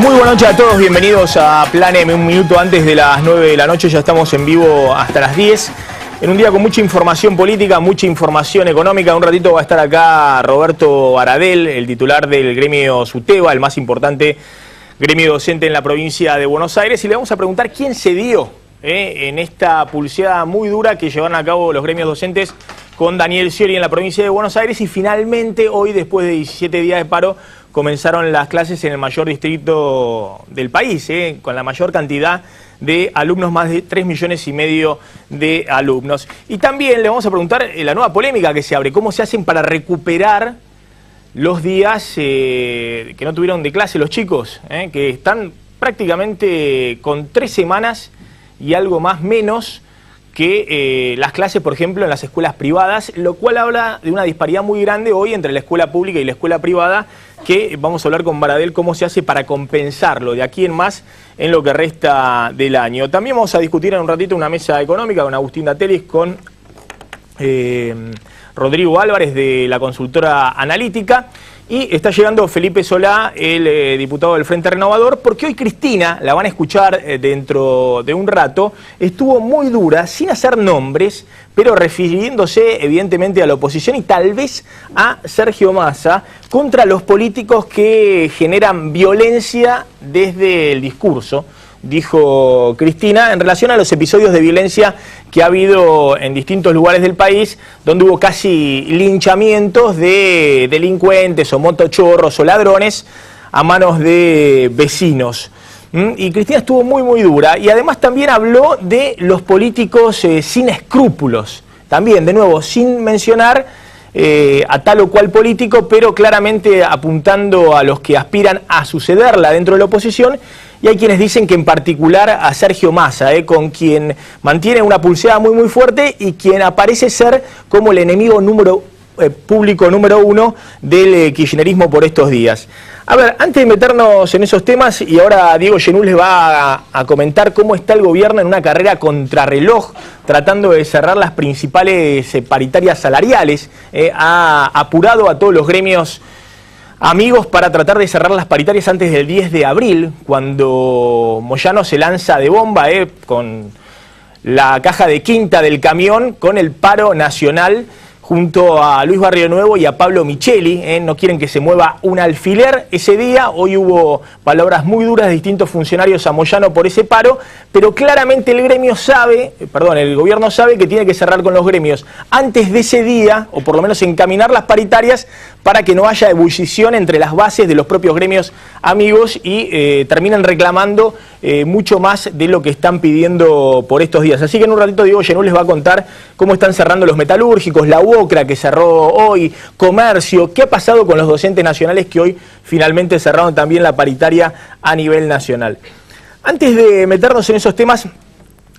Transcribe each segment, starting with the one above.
Muy buenas noches a todos, bienvenidos a Plan M. Un minuto antes de las 9 de la noche, ya estamos en vivo hasta las 10. En un día con mucha información política, mucha información económica. Un ratito va a estar acá Roberto Baradel, el titular del gremio SUTEBA, el más importante gremio docente en la provincia de Buenos Aires. Y le vamos a preguntar quién se dio en esta pulseada muy dura que llevaron a cabo los gremios docentes con Daniel Scioli en la provincia de Buenos Aires. Y finalmente, hoy, después de 17 días de paro, comenzaron las clases en el mayor distrito del país, con la mayor cantidad de alumnos, más de 3,5 millones de alumnos. Y también le vamos a preguntar la nueva polémica que se abre, cómo se hacen para recuperar los días que no tuvieron de clase los chicos, que están prácticamente con 3 semanas y algo más menos que las clases, por ejemplo, en las escuelas privadas, lo cual habla de una disparidad muy grande hoy entre la escuela pública y la escuela privada, que vamos a hablar con Baradel cómo se hace para compensarlo de aquí en más en lo que resta del año. También vamos a discutir en un ratito una mesa económica con Agustín Datelis, con Rodrigo Álvarez de la consultora analítica. Y está llegando Felipe Solá, el diputado del Frente Renovador, porque hoy Cristina, la van a escuchar dentro de un rato, estuvo muy dura, sin hacer nombres, pero refiriéndose evidentemente a la oposición y tal vez a Sergio Massa, contra los políticos que generan violencia desde el discurso, dijo Cristina, en relación a los episodios de violencia que ha habido en distintos lugares del país, donde hubo casi linchamientos de delincuentes o motochorros o ladrones a manos de vecinos. Y Cristina estuvo muy dura, y además también habló de los políticos sin escrúpulos, también, de nuevo, sin mencionar a tal o cual político, pero claramente apuntando a los que aspiran a sucederla dentro de la oposición. Y hay quienes dicen que en particular a Sergio Massa, con quien mantiene una pulseada muy fuerte y quien aparece ser como el enemigo público número 1 del kirchnerismo por estos días. A ver, antes de meternos en esos temas, y ahora Diego Genú les va a comentar cómo está el gobierno en una carrera contrarreloj, tratando de cerrar las principales paritarias salariales, ha apurado a todos los gremios amigos para tratar de cerrar las paritarias antes del 10 de abril, cuando Moyano se lanza de bomba con la caja de quinta del camión, con el paro nacional, junto a Luis Barrio Nuevo y a Pablo Micheli. No quieren que se mueva un alfiler ese día. Hoy hubo palabras muy duras de distintos funcionarios a Moyano por ese paro, pero claramente el gobierno sabe que tiene que cerrar con los gremios antes de ese día, o por lo menos encaminar las paritarias para que no haya ebullición entre las bases de los propios gremios amigos y terminen reclamando mucho más de lo que están pidiendo por estos días. Así que en un ratito Diego Genú les va a contar cómo están cerrando los metalúrgicos, la UOCRA que cerró hoy, comercio, qué ha pasado con los docentes nacionales que hoy finalmente cerraron también la paritaria a nivel nacional. Antes de meternos en esos temas,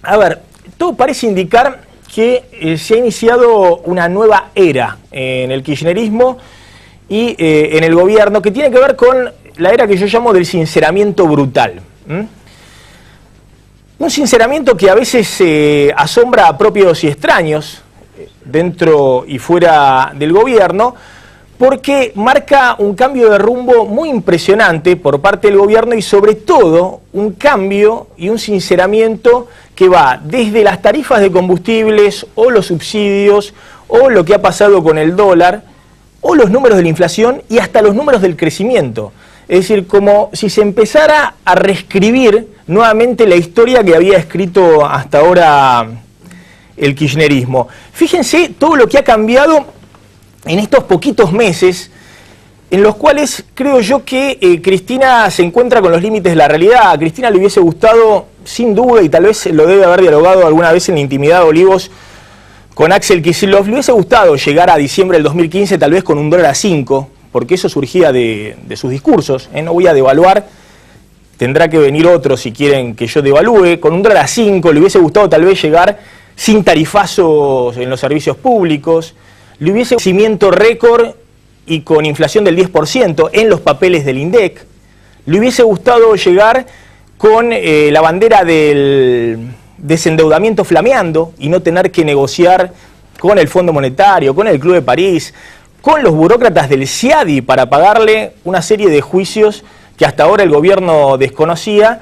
a ver, todo parece indicar que se ha iniciado una nueva era en el kirchnerismo y en el gobierno, que tiene que ver con la era que yo llamo del sinceramiento brutal. Un sinceramiento que a veces asombra a propios y extraños, dentro y fuera del gobierno, porque marca un cambio de rumbo muy impresionante por parte del gobierno y sobre todo un cambio y un sinceramiento que va desde las tarifas de combustibles o los subsidios o lo que ha pasado con el dólar o los números de la inflación y hasta los números del crecimiento. Es decir, como si se empezara a reescribir nuevamente la historia que había escrito hasta ahora el kirchnerismo. Fíjense todo lo que ha cambiado en estos poquitos meses, en los cuales creo yo que Cristina se encuentra con los límites de la realidad. A Cristina le hubiese gustado, sin duda, y tal vez lo debe haber dialogado alguna vez en la intimidad de Olivos con Axel Kicillof, le hubiese gustado llegar a diciembre del 2015 tal vez con un dólar a 5, porque eso surgía de sus discursos. No voy a devaluar, tendrá que venir otro si quieren que yo devalúe. Con un dólar a 5 le hubiese gustado tal vez llegar sin tarifazos en los servicios públicos, le hubiese crecimiento récord y con inflación del 10% en los papeles del INDEC, le hubiese gustado llegar con la bandera del desendeudamiento flameando y no tener que negociar con el Fondo Monetario, con el Club de París, con los burócratas del CIADI para pagarle una serie de juicios que hasta ahora el gobierno desconocía,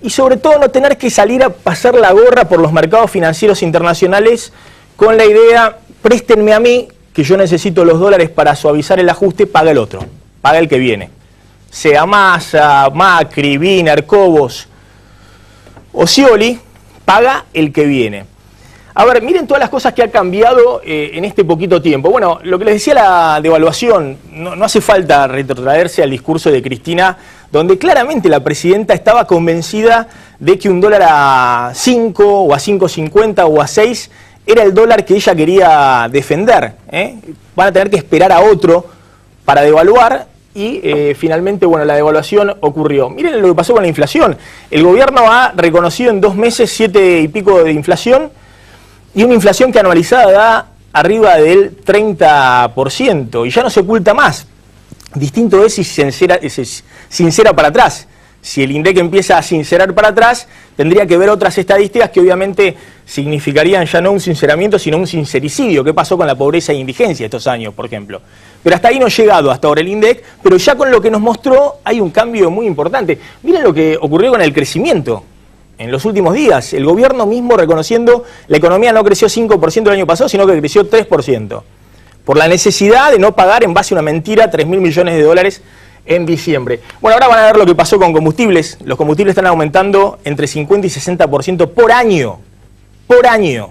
y sobre todo no tener que salir a pasar la gorra por los mercados financieros internacionales con la idea, préstenme a mí, que yo necesito los dólares para suavizar el ajuste, paga el otro, paga el que viene. Sea Massa, Macri, Wiener, Cobos o Scioli, paga el que viene. A ver, miren todas las cosas que ha cambiado en este poquito tiempo. Bueno, lo que les decía la devaluación, no hace falta retrotraerse al discurso de Cristina, donde claramente la presidenta estaba convencida de que un dólar a 5 o a 5.50 o a 6 era el dólar que ella quería defender. Van a tener que esperar a otro para devaluar y finalmente, bueno, la devaluación ocurrió. Miren lo que pasó con la inflación. El gobierno ha reconocido en 2 meses 7 y pico de inflación, y una inflación que anualizada da arriba del 30%, y ya no se oculta más. Distinto es si sincera para atrás. Si el INDEC empieza a sincerar para atrás, tendría que ver otras estadísticas que obviamente significarían ya no un sinceramiento, sino un sincericidio. ¿Qué pasó con la pobreza e indigencia estos años, por ejemplo? Pero hasta ahí no ha llegado hasta ahora el INDEC, pero ya con lo que nos mostró hay un cambio muy importante. Miren lo que ocurrió con el crecimiento. En los últimos días, el gobierno mismo reconociendo la economía no creció 5% el año pasado, sino que creció 3%. Por la necesidad de no pagar en base a una mentira 3.000 millones de dólares en diciembre. Bueno, ahora van a ver lo que pasó con combustibles. Los combustibles están aumentando entre 50 y 60% por año. Por año.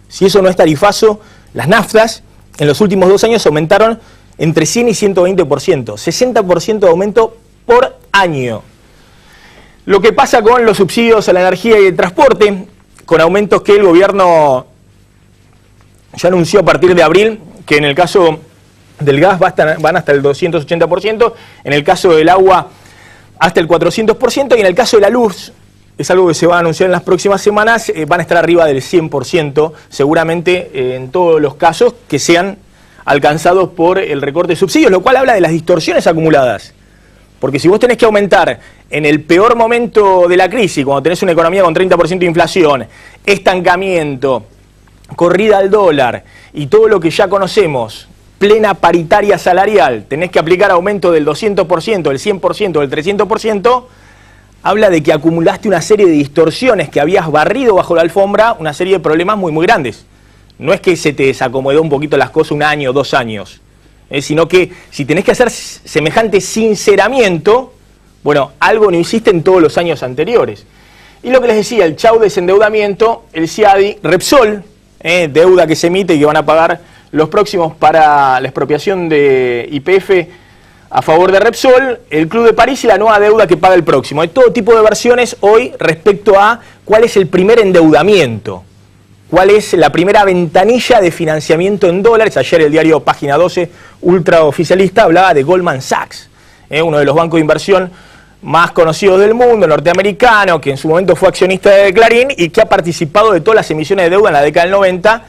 Si eso no es tarifazo, las naftas en los últimos 2 años aumentaron entre 100 y 120%. 60% de aumento por año. Lo que pasa con los subsidios a la energía y el transporte, con aumentos que el gobierno ya anunció a partir de abril, que en el caso del gas van hasta el 280%, en el caso del agua hasta el 400%, y en el caso de la luz, es algo que se va a anunciar en las próximas semanas, van a estar arriba del 100%, seguramente en todos los casos que sean alcanzados por el recorte de subsidios, lo cual habla de las distorsiones acumuladas. Porque si vos tenés que aumentar en el peor momento de la crisis, cuando tenés una economía con 30% de inflación, estancamiento, corrida al dólar y todo lo que ya conocemos, plena paritaria salarial, tenés que aplicar aumento del 200%, del 100%, del 300%, habla de que acumulaste una serie de distorsiones que habías barrido bajo la alfombra, una serie de problemas muy, muy grandes. No es que se te desacomodó un poquito las cosas 1 año, 2 años. Sino que si tenés que hacer semejante sinceramiento, bueno, algo no hiciste en todos los años anteriores. Y lo que les decía, el chau desendeudamiento, el CIADI, Repsol, deuda que se emite y que van a pagar los próximos para la expropiación de YPF a favor de Repsol, el Club de París y la nueva deuda que paga el próximo. Hay todo tipo de versiones hoy respecto a cuál es el primer endeudamiento. ¿Cuál es la primera ventanilla de financiamiento en dólares? Ayer el diario Página 12, ultraoficialista, hablaba de Goldman Sachs, uno de los bancos de inversión más conocidos del mundo, norteamericano, que en su momento fue accionista de Clarín y que ha participado de todas las emisiones de deuda en la década del 90.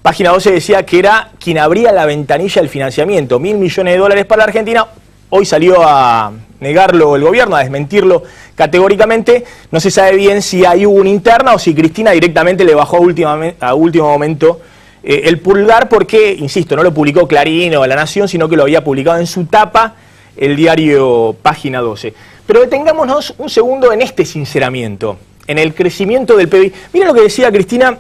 Página 12 decía que era quien abría la ventanilla del financiamiento, 1.000 millones de dólares para la Argentina. Hoy salió a negarlo el gobierno, a desmentirlo categóricamente. No se sabe bien si ahí hubo una interna o si Cristina directamente le bajó a último momento el pulgar, porque, insisto, no lo publicó Clarín o La Nación, sino que lo había publicado en su tapa el diario Página 12. Pero detengámonos un segundo en este sinceramiento, en el crecimiento del PBI. Miren lo que decía Cristina,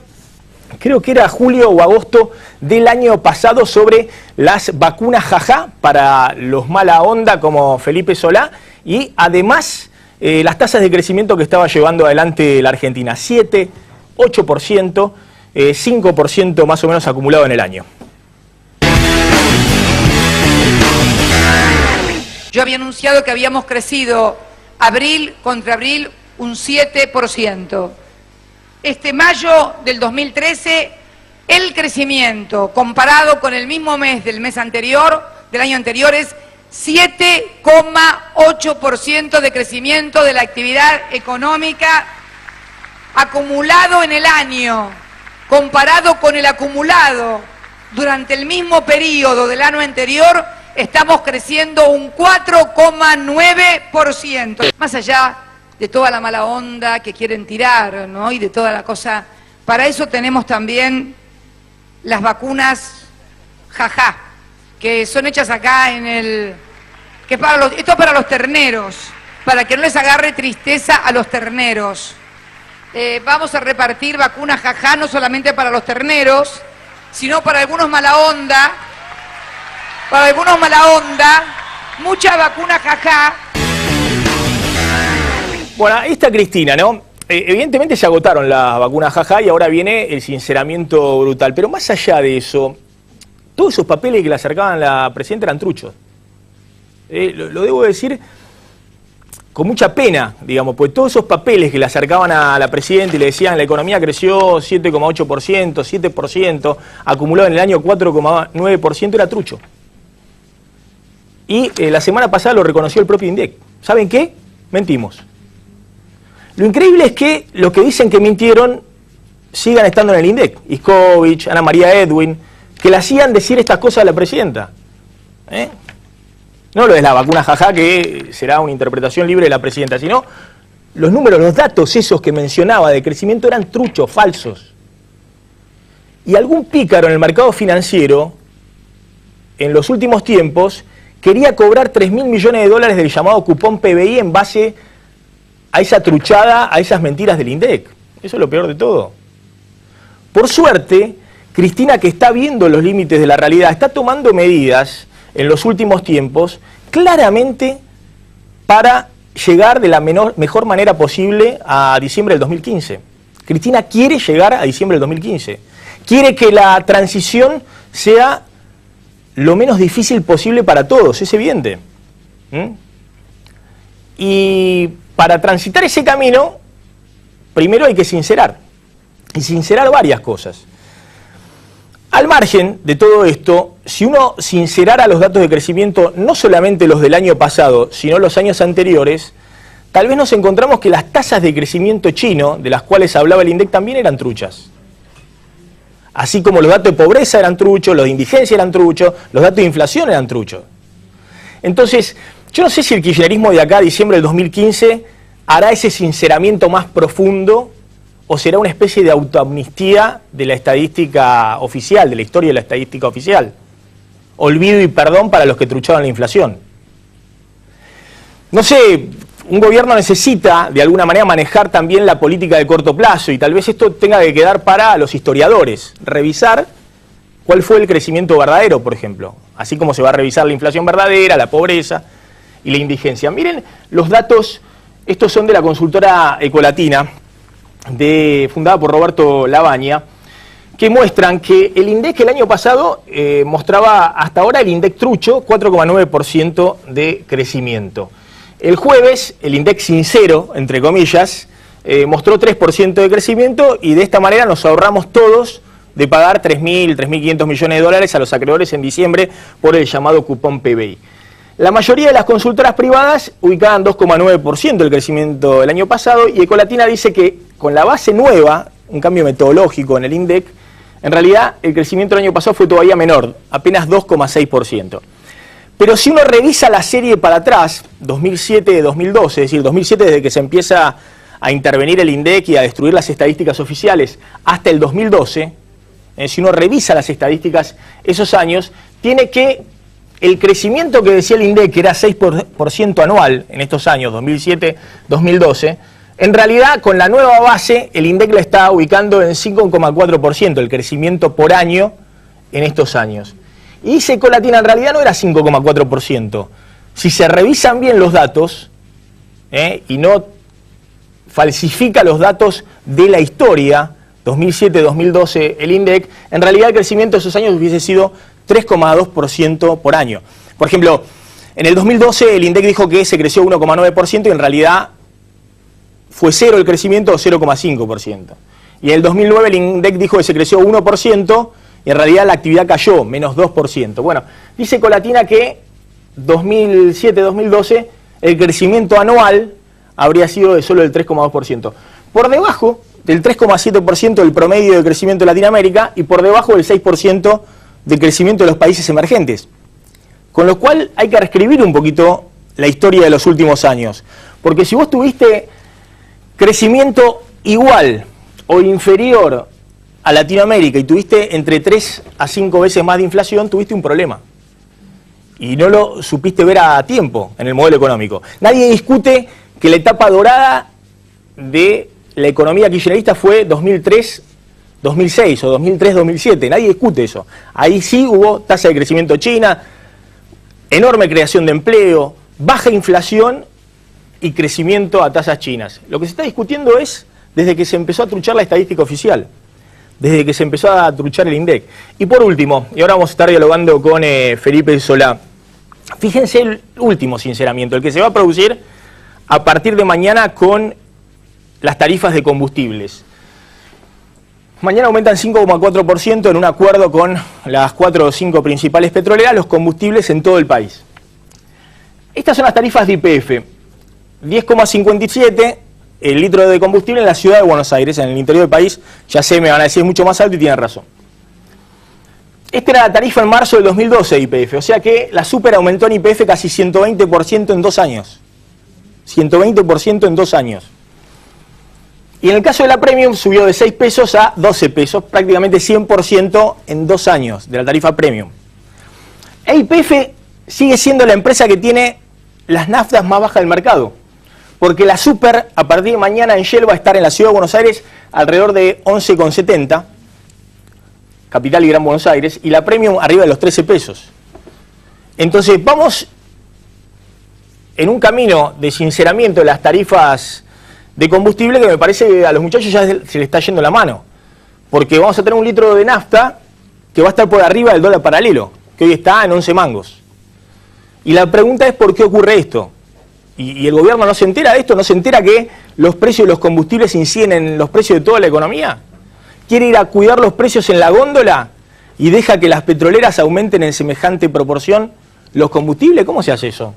creo que era julio o agosto del año pasado, sobre las vacunas jajá para los mala onda como Felipe Solá, y además las tasas de crecimiento que estaba llevando adelante la Argentina, 7, 8%, 5% más o menos acumulado en el año. Yo había anunciado que habíamos crecido abril contra abril un 7%. Este mayo del 2013, el crecimiento comparado con el mismo mes del año anterior, es 7,8% de crecimiento de la actividad económica acumulado en el año, comparado con el acumulado durante el mismo periodo del año anterior, estamos creciendo un 4,9%. Más allá de toda la mala onda que quieren tirar, ¿no? Y de toda la cosa, para eso tenemos también las vacunas jajá, que son hechas acá en que esto es para los terneros, para que no les agarre tristeza a los terneros. Vamos a repartir vacunas jajá no solamente para los terneros, sino para algunos mala onda, mucha vacuna jajá. Bueno, ahí está Cristina, ¿no? Evidentemente se agotaron las vacunas jajá y ahora viene el sinceramiento brutal. Pero más allá de eso, todos esos papeles que le acercaban a la presidenta eran truchos. Lo debo decir con mucha pena, digamos, pues todos esos papeles que le acercaban a la presidenta y le decían la economía creció 7,8%, 7%, acumulado en el año 4,9%, era trucho. Y la semana pasada lo reconoció el propio INDEC. ¿Saben qué? Mentimos. Lo increíble es que los que dicen que mintieron sigan estando en el INDEC. Iskovich, Ana María Edwin, que le hacían decir estas cosas a la presidenta. No lo de la vacuna jajá, que será una interpretación libre de la presidenta, sino los números, los datos esos que mencionaba de crecimiento eran truchos, falsos. Y algún pícaro en el mercado financiero, en los últimos tiempos, quería cobrar 3.000 millones de dólares del llamado cupón PBI en base a esa truchada, a esas mentiras del INDEC. Eso es lo peor de todo. Por suerte, Cristina, que está viendo los límites de la realidad, está tomando medidas en los últimos tiempos, claramente para llegar de la mejor manera posible a diciembre del 2015. Cristina quiere llegar a diciembre del 2015. Quiere que la transición sea lo menos difícil posible para todos, es evidente. Y para transitar ese camino, primero hay que sincerar. Y sincerar varias cosas. Al margen de todo esto, si uno sincerara los datos de crecimiento, no solamente los del año pasado, sino los años anteriores, tal vez nos encontramos que las tasas de crecimiento chino, de las cuales hablaba el INDEC, también eran truchas. Así como los datos de pobreza eran truchos, los de indigencia eran truchos, los datos de inflación eran truchos. Entonces, yo no sé si el kirchnerismo de acá a diciembre del 2015 hará ese sinceramiento más profundo o será una especie de autoamnistía de la estadística oficial, de la historia de la estadística oficial. Olvido y perdón para los que truchaban la inflación. No sé, un gobierno necesita de alguna manera manejar también la política de corto plazo y tal vez esto tenga que quedar para los historiadores, revisar cuál fue el crecimiento verdadero, por ejemplo, así como se va a revisar la inflación verdadera, la pobreza y la indigencia. Miren los datos, estos son de la consultora Ecolatina, fundada por Roberto Labaña, que muestran que el INDEC el año pasado mostraba hasta ahora el INDEC trucho 4,9% de crecimiento. El jueves el INDEC sincero, entre comillas, mostró 3% de crecimiento y de esta manera nos ahorramos todos de pagar 3.500 millones de dólares a los acreedores en diciembre por el llamado cupón PBI. La mayoría de las consultoras privadas ubicaban 2,9% el crecimiento del año pasado y Ecolatina dice que con la base nueva, un cambio metodológico en el INDEC, en realidad el crecimiento del año pasado fue todavía menor, apenas 2,6%. Pero si uno revisa la serie para atrás, 2007-2012, es decir, 2007 desde que se empieza a intervenir el INDEC y a destruir las estadísticas oficiales, hasta el 2012, si uno revisa las estadísticas esos años, tiene que el crecimiento que decía el INDEC, que era 6% anual en estos años, 2007-2012, en realidad con la nueva base el INDEC la está ubicando en 5,4%, el crecimiento por año en estos años. Y dice Ecolatina, en realidad no era 5,4%. Si se revisan bien los datos y no falsifica los datos de la historia, 2007-2012 el INDEC, en realidad el crecimiento de esos años hubiese sido 3,2% por año. Por ejemplo, en el 2012 el INDEC dijo que se creció 1,9% y en realidad fue cero el crecimiento, 0,5%. Y en el 2009 el INDEC dijo que se creció 1% y en realidad la actividad cayó, menos 2%. Bueno, dice Ecolatina que 2007-2012 el crecimiento anual habría sido de solo del 3,2%. Por debajo del 3,7% del promedio de crecimiento de Latinoamérica y por debajo del 6% de crecimiento de los países emergentes. Con lo cual hay que reescribir un poquito la historia de los últimos años. Porque si vos tuviste crecimiento igual o inferior a Latinoamérica y tuviste entre 3 a 5 veces más de inflación, tuviste un problema. y no lo supiste ver a tiempo en el modelo económico. Nadie discute que la etapa dorada de la economía kirchnerista fue 2003-2006 o 2003-2007, nadie discute eso. Ahí sí hubo tasa de crecimiento china, enorme creación de empleo, baja inflación y crecimiento a tasas chinas. Lo que se está discutiendo es desde que se empezó a truchar la estadística oficial, desde que se empezó a truchar el INDEC. Y por último, y ahora vamos a estar dialogando con Felipe Solá, fíjense el último sinceramiento, el que se va a producir a partir de mañana con las tarifas de combustibles. Mañana aumentan 5,4% en un acuerdo con las 4 o 5 principales petroleras los combustibles en todo el país. Estas son las tarifas de YPF. 10,57 el litro de combustible en la ciudad de Buenos Aires, en el interior del país. Ya sé, me van a decir, es mucho más alto y tienen razón. Esta era la tarifa en marzo del 2012 de YPF, o sea que la super aumentó en YPF casi 120% en 2 años. 120% en 2 años. Y en el caso de la Premium subió de 6 pesos a 12 pesos, prácticamente 100% en 2 años de la tarifa Premium. YPF sigue siendo la empresa que tiene las naftas más bajas del mercado, porque la Super a partir de mañana en Shell va a estar en la ciudad de Buenos Aires alrededor de 11,70, Capital y Gran Buenos Aires, y la Premium arriba de los 13 pesos. Entonces vamos en un camino de sinceramiento de las tarifas de combustible que me parece que a los muchachos ya se le está yendo la mano, porque vamos a tener un litro de nafta que va a estar por arriba del dólar paralelo, que hoy está en 11 mangos. Y la pregunta es ¿por qué ocurre esto? Y el gobierno no se entera de esto, no se entera que los precios de los combustibles inciden en los precios de toda la economía. ¿Quiere ir a cuidar los precios en la góndola y deja que las petroleras aumenten en semejante proporción los combustibles? ¿Cómo se hace eso?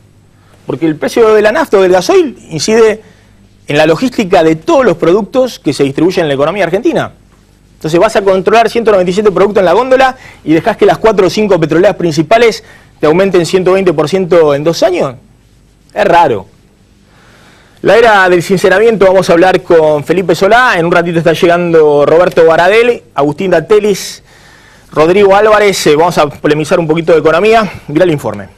Porque el precio de la nafta o del gasoil incide en la logística de todos los productos que se distribuyen en la economía argentina. Entonces vas a controlar 197 productos en la góndola y dejás que las 4 o 5 petroleras principales te aumenten 120% en 2 años. Es raro. La era del sinceramiento, vamos a hablar con Felipe Solá. En un ratito está llegando Roberto Baradel, Agustín Datelis, Rodrigo Álvarez. Vamos a polemizar un poquito de economía. Mirá el informe.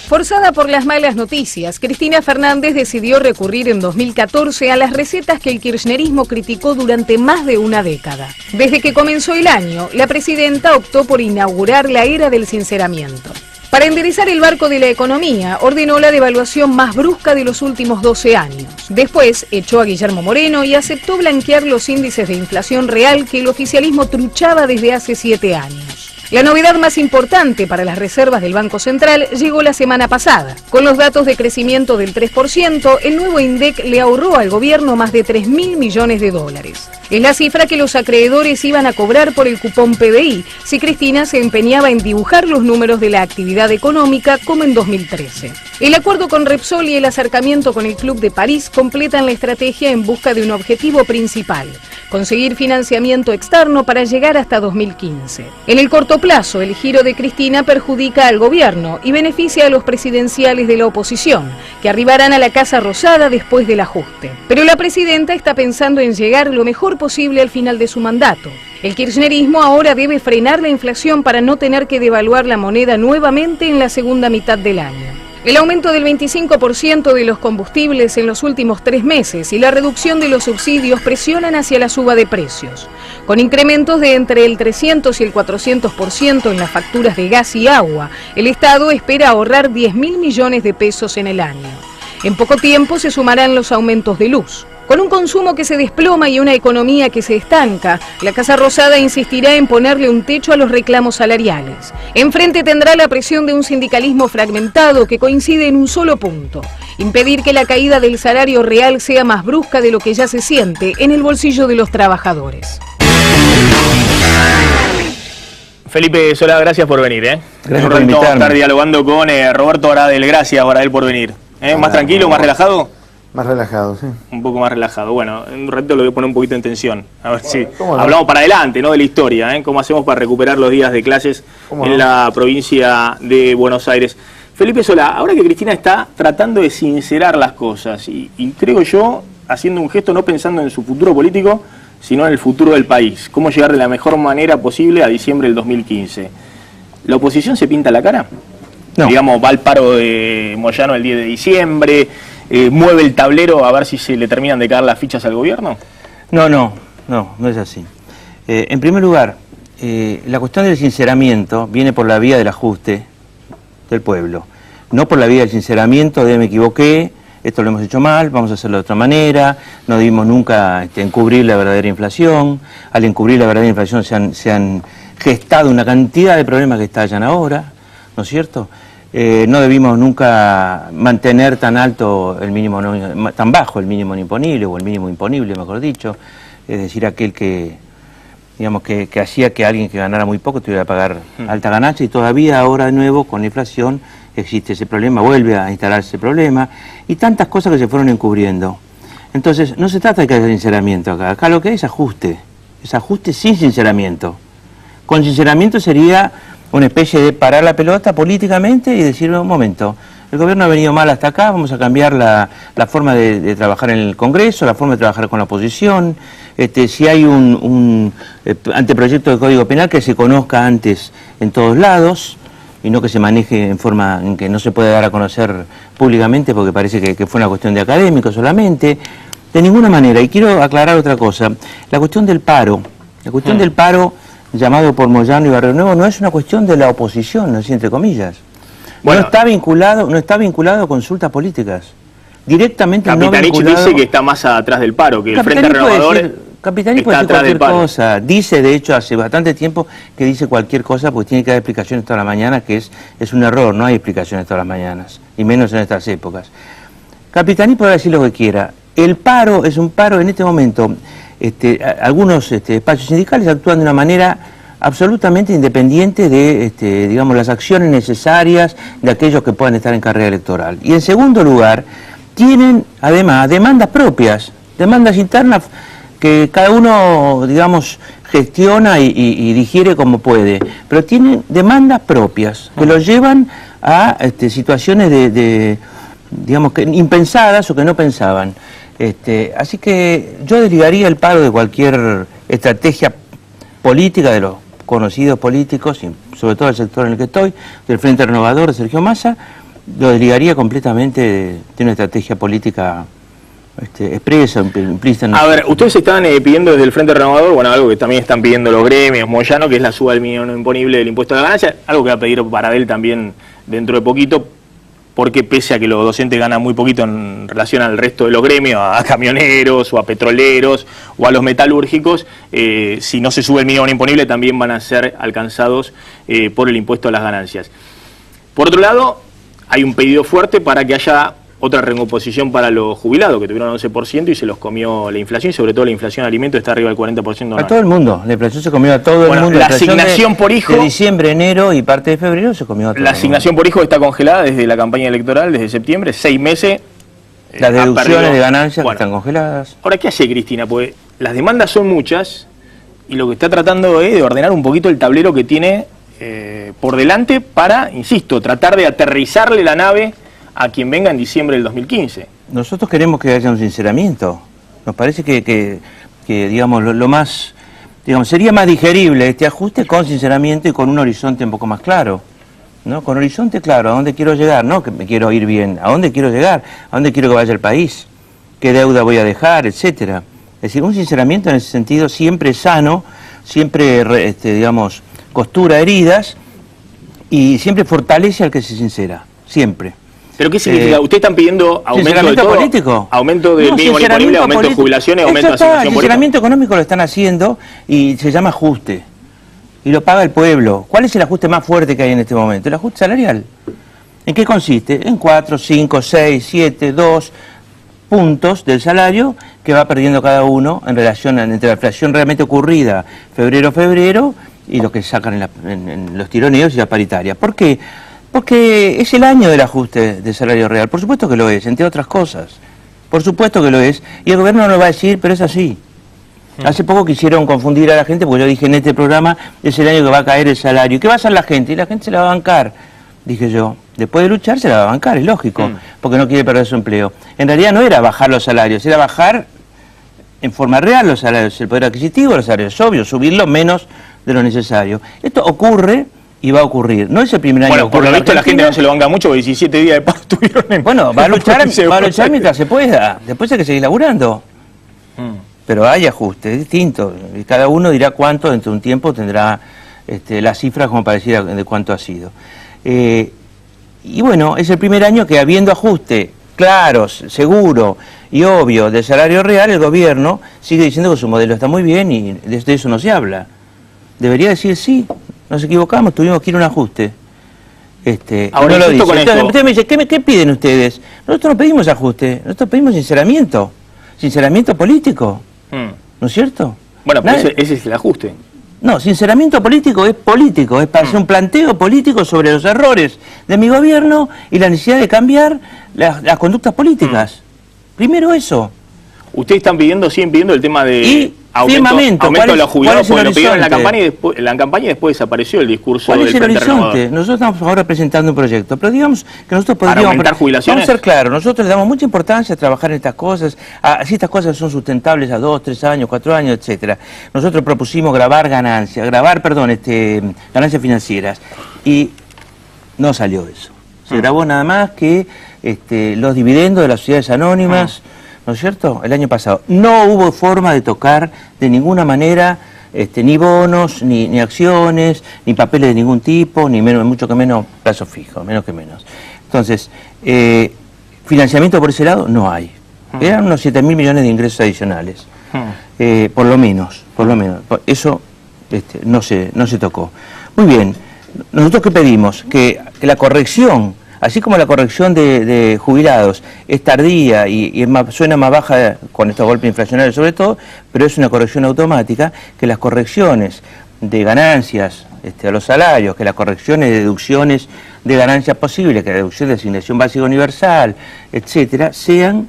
Forzada por las malas noticias, Cristina Fernández decidió recurrir en 2014 a las recetas que el kirchnerismo criticó durante más de una década. Desde que comenzó el año, la presidenta optó por inaugurar la era del sinceramiento. Para enderezar el barco de la economía, ordenó la devaluación más brusca de los últimos 12 años. Después, echó a Guillermo Moreno y aceptó blanquear los índices de inflación real que el oficialismo truchaba desde hace 7 años. La novedad más importante para las reservas del Banco Central llegó la semana pasada. Con los datos de crecimiento del 3%, el nuevo INDEC le ahorró al gobierno más de 3.000 millones de dólares. Es la cifra que los acreedores iban a cobrar por el cupón PBI si Cristina se empeñaba en dibujar los números de la actividad económica como en 2013. El acuerdo con Repsol y el acercamiento con el Club de París completan la estrategia en busca de un objetivo principal: conseguir financiamiento externo para llegar hasta 2015. En el corto plazo, el giro de Cristina perjudica al gobierno y beneficia a los presidenciales de la oposición, que arribarán a la Casa Rosada después del ajuste. Pero la presidenta está pensando en llegar lo mejor posible al final de su mandato. El kirchnerismo ahora debe frenar la inflación para no tener que devaluar la moneda nuevamente en la segunda mitad del año. El aumento del 25% de los combustibles en los últimos 3 meses y la reducción de los subsidios presionan hacia la suba de precios. Con incrementos de entre el 300 y el 400% en las facturas de gas y agua, el Estado espera ahorrar 10.000 millones de pesos en el año. En poco tiempo se sumarán los aumentos de luz. Con un consumo que se desploma y una economía que se estanca, la Casa Rosada insistirá en ponerle un techo a los reclamos salariales. Enfrente tendrá la presión de un sindicalismo fragmentado que coincide en un solo punto: impedir que la caída del salario real sea más brusca de lo que ya se siente en el bolsillo de los trabajadores. Felipe Solá, gracias por venir. Gracias por invitarme. Vamos a estar dialogando con Roberto Baradel. Gracias, Baradel, por venir. ¿Más tranquilo, más relajado? Más relajado, sí. Un poco más relajado. Bueno, en un ratito lo voy a poner un poquito en tensión. A ver si hablamos para adelante, ¿no? De la historia, ¿Cómo hacemos para recuperar los días de clases en la provincia de Buenos Aires? Felipe Solá, ahora que Cristina está tratando de sincerar las cosas y creo yo, haciendo un gesto no pensando en su futuro político, sino en el futuro del país. ¿Cómo llegar de la mejor manera posible a diciembre del 2015? ¿La oposición se pinta la cara? No. Digamos, va al paro de Moyano el 10 de diciembre, mueve el tablero a ver si se le terminan de caer las fichas al gobierno. No es así. En primer lugar, la cuestión del sinceramiento viene por la vía del ajuste del pueblo, no por la vía del sinceramiento de me equivoqué, esto lo hemos hecho mal, vamos a hacerlo de otra manera, no debimos nunca encubrir la verdadera inflación, al encubrir la verdadera inflación se han gestado una cantidad de problemas que estallan ahora, ¿no es cierto? No debimos nunca mantener tan alto el mínimo, tan bajo el mínimo imponible, o el mínimo imponible, mejor dicho, es decir, aquel que, digamos, que hacía que alguien que ganara muy poco tuviera que pagar alta ganancia, y todavía ahora de nuevo con la inflación existe ese problema, vuelve a instalarse ese problema, y tantas cosas que se fueron encubriendo. Entonces, no se trata de que haya sinceramiento acá lo que es ajuste sin sinceramiento. Con sinceramiento sería una especie de parar la pelota políticamente y decir, un momento, el gobierno ha venido mal hasta acá, vamos a cambiar la forma de trabajar en el Congreso, la forma de trabajar con la oposición, si hay un anteproyecto de Código Penal que se conozca antes en todos lados, y no que se maneje en forma en que no se puede dar a conocer públicamente porque parece que fue una cuestión de académicos solamente, de ninguna manera. Y quiero aclarar otra cosa, la cuestión del paro, llamado por Moyano y Barrio Nuevo, no es una cuestión de la oposición, así entre comillas. Bueno, no está vinculado a consultas políticas. Directamente no vinculado. Capitanich dice que está más atrás del paro, que el Frente Renovador Capitanich puede decir cualquier cosa. Dice, de hecho, hace bastante tiempo que dice cualquier cosa porque tiene que dar explicaciones todas las mañanas, que es un error, no hay explicaciones todas las mañanas, y menos en estas épocas. Capitanich puede decir lo que quiera. El paro es un paro en este momento. Algunos espacios sindicales actúan de una manera absolutamente independiente de, digamos, las acciones necesarias de aquellos que puedan estar en carrera electoral. Y en segundo lugar, tienen además demandas propias, demandas internas que cada uno, digamos, gestiona y digiere como puede, pero tienen demandas propias que los llevan a situaciones digamos, que impensadas o que no pensaban. Así que yo desligaría el paro de cualquier estrategia política de los conocidos políticos, y sobre todo el sector en el que estoy, del Frente Renovador de Sergio Massa, lo desligaría completamente de una estrategia política expresa, implícita. A ver, ustedes están pidiendo desde el Frente Renovador, bueno, algo que también están pidiendo los gremios, Moyano, que es la suba del mínimo imponible del impuesto a la ganancia, algo que va a pedir Baradel también dentro de poquito, porque pese a que los docentes ganan muy poquito en relación al resto de los gremios, a camioneros o a petroleros o a los metalúrgicos, si no se sube el mínimo imponible también van a ser alcanzados por el impuesto a las ganancias. Por otro lado, hay un pedido fuerte para que haya otra recomposición para los jubilados, que tuvieron 11% y se los comió la inflación, y sobre todo la inflación de alimentos está arriba del 40% anual. A todo el mundo, la inflación se comió a todo el mundo. La asignación por hijo... De diciembre, enero y parte de febrero se comió a todo. La asignación por hijo está congelada desde la campaña electoral, desde septiembre, 6 meses. Las deducciones de ganancias que están congeladas. Ahora, ¿qué hace Cristina? Pues las demandas son muchas y lo que está tratando es de ordenar un poquito el tablero que tiene por delante para, insisto, tratar de aterrizarle la nave a quien venga en diciembre del 2015. Nosotros queremos que haya un sinceramiento. Nos parece que digamos, lo más, digamos, sería más digerible este ajuste con sinceramiento y con un horizonte un poco más claro, ¿no? Con horizonte claro, ¿a dónde quiero llegar? No que me quiero ir bien, ¿a dónde quiero llegar? ¿A dónde quiero que vaya el país? ¿Qué deuda voy a dejar? Etcétera. Es decir, un sinceramiento en ese sentido siempre sano, siempre, digamos, costura heridas y siempre fortalece al que se sincera, siempre. ¿Pero qué significa? ¿Ustedes están pidiendo aumento de todo? Político? ¿Aumento del mínimo imponible, aumento de jubilaciones, aumento de asignación por hijo? El sinceramiento económico lo están haciendo y se llama ajuste. Y lo paga el pueblo. ¿Cuál es el ajuste más fuerte que hay en este momento? El ajuste salarial. ¿En qué consiste? En 4, 5, 6, 7, 2 puntos del salario que va perdiendo cada uno en relación entre la inflación realmente ocurrida febrero y lo que sacan en los tironeos y las paritarias. ¿Por qué? Porque es el año del ajuste del salario real. Por supuesto que lo es, entre otras cosas. Por supuesto que lo es. Y el gobierno no lo va a decir, pero es así. Hace poco quisieron confundir a la gente, porque yo dije en este programa, es el año que va a caer el salario. ¿Y qué va a hacer la gente? Y la gente se la va a bancar, dije yo. Después de luchar se la va a bancar, es lógico, porque no quiere perder su empleo. En realidad no era bajar los salarios, era bajar en forma real los salarios, el poder adquisitivo, los salarios obvios, subirlo menos de lo necesario. Esto ocurre y va a ocurrir. No es el primer año. Bueno, por lo visto la gente no se lo banca mucho, porque 17 días de paro tuvieron en... Bueno, va a luchar mientras se pueda. Después hay que seguir laburando. Pero hay ajustes, es distinto. Y cada uno dirá cuánto dentro de un tiempo tendrá las cifras como para decir de cuánto ha sido. Y bueno, es el primer año que habiendo ajuste claro, seguro y obvio del salario real, el gobierno sigue diciendo que su modelo está muy bien y de eso no se habla. Debería decir sí, nos equivocamos, tuvimos que ir a un ajuste. Ahora, no lo dice. con Entonces, esto... usted me dice, ¿qué piden ustedes? Nosotros no pedimos ajuste, nosotros pedimos sinceramiento político, ¿no es cierto? Bueno, pero ese es el ajuste. No, sinceramiento político, es para hacer un planteo político sobre los errores de mi gobierno y la necesidad de cambiar las conductas políticas. Primero eso. Ustedes siguen pidiendo el tema de aumento de los jubilados, porque lo pidieron en la campaña y después desapareció el discurso del Frente Renovador. Nosotros estamos ahora presentando un proyecto, pero digamos que nosotros podríamos... ¿Para aumentar jubilaciones? Vamos a ser claros, nosotros le damos mucha importancia a trabajar en estas cosas, si estas cosas son sustentables a 2, 3 años, 4 años, etcétera. Nosotros propusimos ganancias financieras, y no salió eso. Se grabó nada más que los dividendos de las sociedades anónimas, ¿no es cierto?, el año pasado. No hubo forma de tocar de ninguna manera ni bonos, ni acciones, ni papeles de ningún tipo, ni menos, mucho que menos plazo fijo, menos que menos. Entonces, financiamiento por ese lado no hay. Eran unos 7.000 millones de ingresos adicionales, por lo menos. Eso no se tocó. Muy bien, ¿nosotros qué pedimos? Que la corrección, así como la corrección de jubilados es tardía y suena más baja con estos golpes inflacionarios sobre todo, pero es una corrección automática, que las correcciones de ganancias a los salarios, que las correcciones de deducciones de ganancias posibles, que la deducción de asignación básica universal, etcétera, sean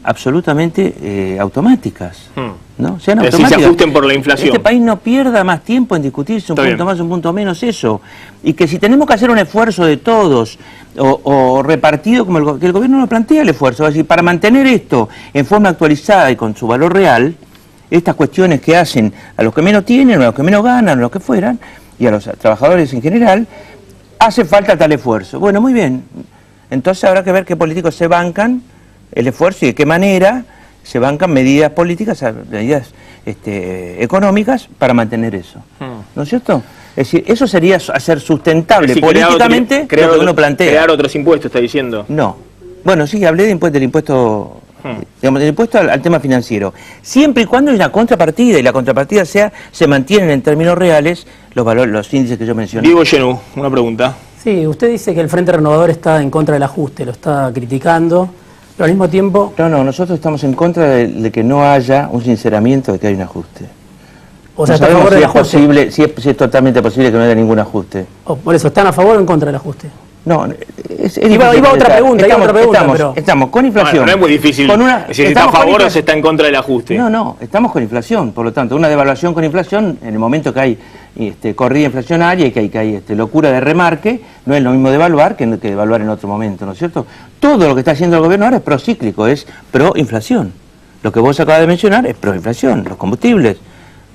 absolutamente automáticas, ¿no? Sean automáticas. Es decir, se ajusten por la inflación. Este país no pierda más tiempo en discutir si un punto más, un punto menos, eso. Y que si tenemos que hacer un esfuerzo de todos, o repartido, como que el gobierno no plantea el esfuerzo, es decir, para mantener esto en forma actualizada y con su valor real, estas cuestiones que hacen a los que menos tienen, a los que menos ganan, a los que fueran, y a los trabajadores en general, hace falta tal esfuerzo. Bueno, muy bien. Entonces habrá que ver qué políticos se bancan el esfuerzo y de qué manera se bancan medidas políticas, medidas económicas para mantener eso. ¿No es cierto? Es decir, eso sería hacer sustentable políticamente lo que uno plantea. Crear otros impuestos, está diciendo. No. Bueno, sí, hablé del impuesto, digamos, del impuesto al tema financiero. Siempre y cuando hay una contrapartida, y la contrapartida se mantienen en términos reales los índices que yo mencioné. Diego Genú, una pregunta. Sí, usted dice que el Frente Renovador está en contra del ajuste, lo está criticando, pero al mismo tiempo... No, nosotros estamos en contra de que no haya un sinceramiento de que hay un ajuste. O sea, no sabemos si es totalmente posible que no haya ningún ajuste. Por eso, ¿están a favor o en contra del ajuste? No, iba otra pregunta, estamos con inflación. Bueno, no es muy difícil. Si está a favor o se está en contra del ajuste. No, estamos con inflación. Por lo tanto, una devaluación con inflación, en el momento que hay corrida inflacionaria y que hay locura de remarque, no es lo mismo devaluar que devaluar en otro momento, ¿no es cierto? Todo lo que está haciendo el gobierno ahora es procíclico, es proinflación. Lo que vos acabas de mencionar es proinflación, los combustibles,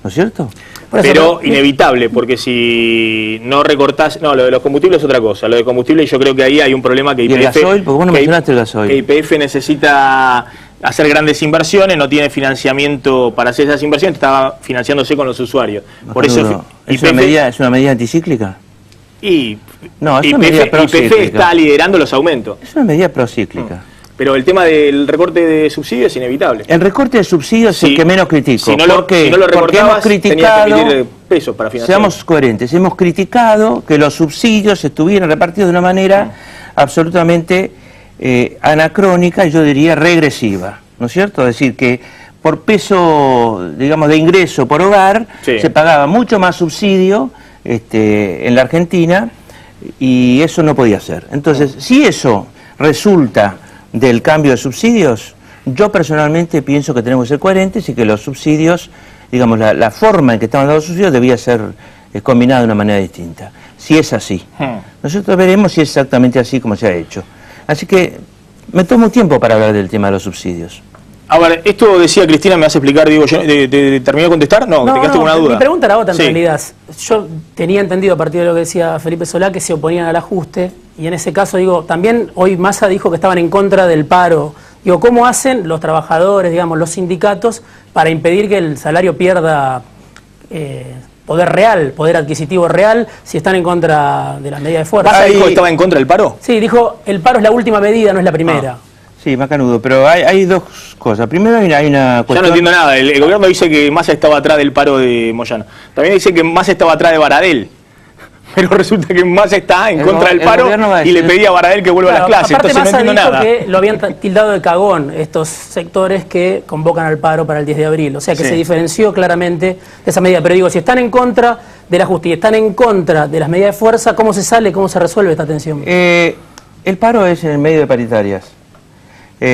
¿no es cierto? Pero inevitable, porque si no recortás... No, lo de los combustibles es otra cosa. Lo de combustible yo creo que ahí hay un problema que YPF... ¿Y el gasoil? Porque vos no mencionaste el gasoil. Que YPF necesita hacer grandes inversiones, no tiene financiamiento para hacer esas inversiones, estaba financiándose con los usuarios. Por eso ¿Es una medida anticíclica? No, es una medida procíclica. YPF está liderando los aumentos. Es una medida procíclica. Pero el tema del recorte de subsidios es inevitable. El recorte de subsidios es el que menos critico. Si no lo recortabas, tenías que emitir pesos para financiar. Seamos coherentes. Hemos criticado que los subsidios estuvieran repartidos de una manera absolutamente anacrónica y yo diría regresiva, ¿no es cierto? Es decir, que por peso, digamos, de ingreso por hogar, se pagaba mucho más subsidio en la Argentina y eso no podía ser. Entonces, si eso resulta del cambio de subsidios, yo personalmente pienso que tenemos que ser coherentes y que los subsidios, digamos, la forma en que estaban dados los subsidios debía ser combinada de una manera distinta. Si es así. Nosotros veremos si es exactamente así como se ha hecho. Así que me tomo tiempo para hablar del tema de los subsidios. A ver, esto decía Cristina, ¿me vas a explicar, Diego? ¿Terminó de contestar? No, te quedaste con una duda. Mi pregunta era otra en realidad. Yo tenía entendido a partir de lo que decía Felipe Solá que se oponían al ajuste, y en ese caso, digo, también hoy Massa dijo que estaban en contra del paro. Digo, ¿cómo hacen los trabajadores, digamos, los sindicatos, para impedir que el salario pierda poder real, poder adquisitivo real, si están en contra de las medidas de fuerza? ¿Massa dijo que estaba en contra del paro? Sí, dijo, el paro es la última medida, no es la primera. Sí, macanudo, pero hay dos cosas. Primero hay una cuestión... Ya no entiendo nada. El gobierno dice que Massa estaba atrás del paro de Moyano. También dice que Massa estaba atrás de Baradel. Pero resulta que Massa está en contra del paro y le pedía a Baradel que vuelva a las clases. Aparte, entonces Massa no entiendo nada. Que lo habían tildado de cagón estos sectores que convocan al paro para el 10 de abril. O sea que se diferenció claramente de esa medida. Pero digo, si están en contra de la justicia, están en contra de las medidas de fuerza, ¿cómo se sale, cómo se resuelve esta tensión? El paro es en el medio de paritarias.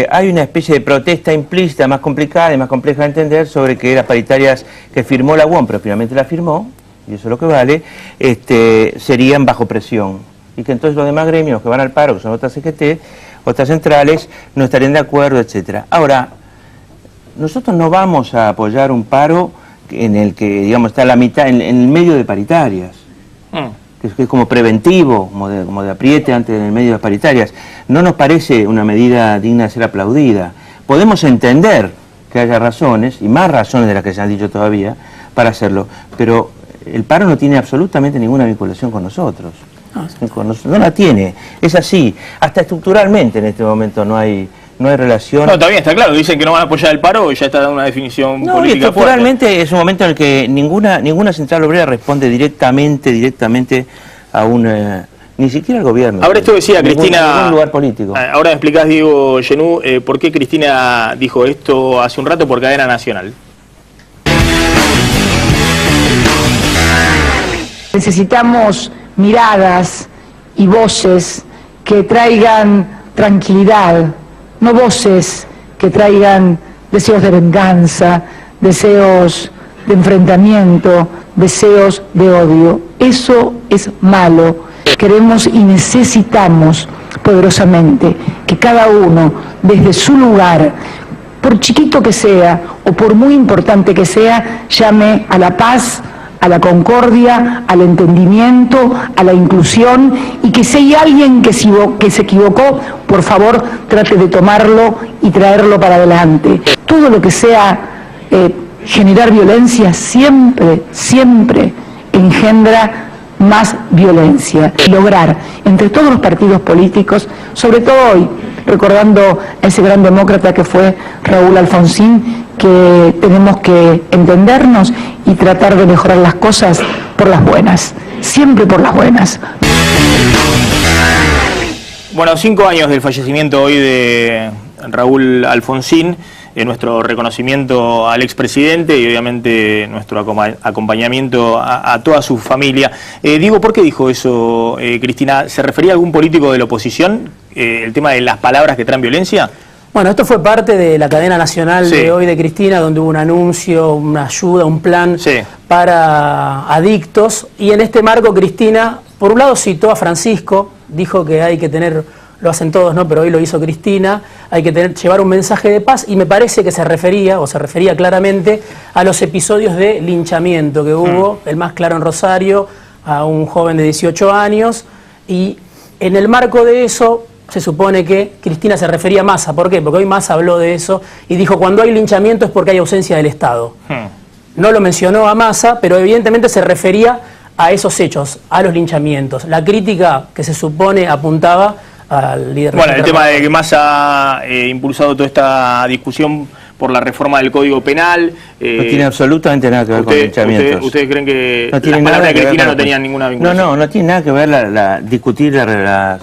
Hay una especie de protesta implícita más complicada y más compleja de entender sobre que las paritarias que firmó la UOM, pero finalmente la firmó, y eso es lo que vale, serían bajo presión. Y que entonces los demás gremios que van al paro, que son otras CGT, otras centrales, no estarían de acuerdo, etc. Ahora, nosotros no vamos a apoyar un paro en el que, digamos, está la mitad, en el medio de paritarias. Que es como preventivo, como de apriete antes en el medio de las paritarias. No nos parece una medida digna de ser aplaudida. Podemos entender que haya razones, y más razones de las que se han dicho todavía, para hacerlo, pero el paro no tiene absolutamente ninguna vinculación con nosotros. No la tiene, es así. Hasta estructuralmente en este momento no hay relación. No, también está claro, dicen que no van a apoyar el paro y ya está dando una definición política fuerte. Estructuralmente es un momento en el que ninguna central obrera responde directamente a ni siquiera al gobierno. Ahora esto decía Cristina, ningún lugar político. Ahora me explicás, Diego Genú, por qué Cristina dijo esto hace un rato por cadena nacional. Necesitamos miradas y voces que traigan tranquilidad, no voces que traigan deseos de venganza, deseos de enfrentamiento, deseos de odio. Eso es malo. Queremos y necesitamos poderosamente que cada uno, desde su lugar, por chiquito que sea o por muy importante que sea, llame a la paz, a la concordia, al entendimiento, a la inclusión, y que si hay alguien que se equivocó, por favor trate de tomarlo y traerlo para adelante. Todo lo que sea generar violencia siempre engendra más violencia. Lograr entre todos los partidos políticos, sobre todo hoy, recordando a ese gran demócrata que fue Raúl Alfonsín, que tenemos que entendernos y tratar de mejorar las cosas por las buenas, siempre por las buenas. Bueno, 5 años del fallecimiento hoy de Raúl Alfonsín, nuestro reconocimiento al expresidente y obviamente nuestro acompañamiento a toda su familia. Diego, ¿por qué dijo eso, Cristina? ¿Se refería a algún político de la oposición, el tema de las palabras que traen violencia? Bueno, esto fue parte de la cadena nacional de hoy de Cristina, donde hubo un anuncio, una ayuda, un plan para adictos. Y en este marco Cristina, por un lado citó a Francisco, dijo que hay que tener, lo hacen todos, ¿no? Pero hoy lo hizo Cristina, hay que llevar un mensaje de paz, y me parece que se refería claramente a los episodios de linchamiento que hubo, el más claro en Rosario, a un joven de 18 años, y en el marco de eso se supone que Cristina se refería a Massa. ¿Por qué? Porque hoy Massa habló de eso y dijo, cuando hay linchamiento es porque hay ausencia del Estado. No lo mencionó a Massa, pero evidentemente se refería a esos hechos, a los linchamientos. La crítica que se supone apuntaba al líder. Bueno, el tema de que Massa ha impulsado toda esta discusión por la reforma del Código Penal. No tiene absolutamente nada que ver con linchamientos. ¿Ustedes creen que no las palabras de Cristina no tenían ninguna vinculación? No tiene nada que ver discutir la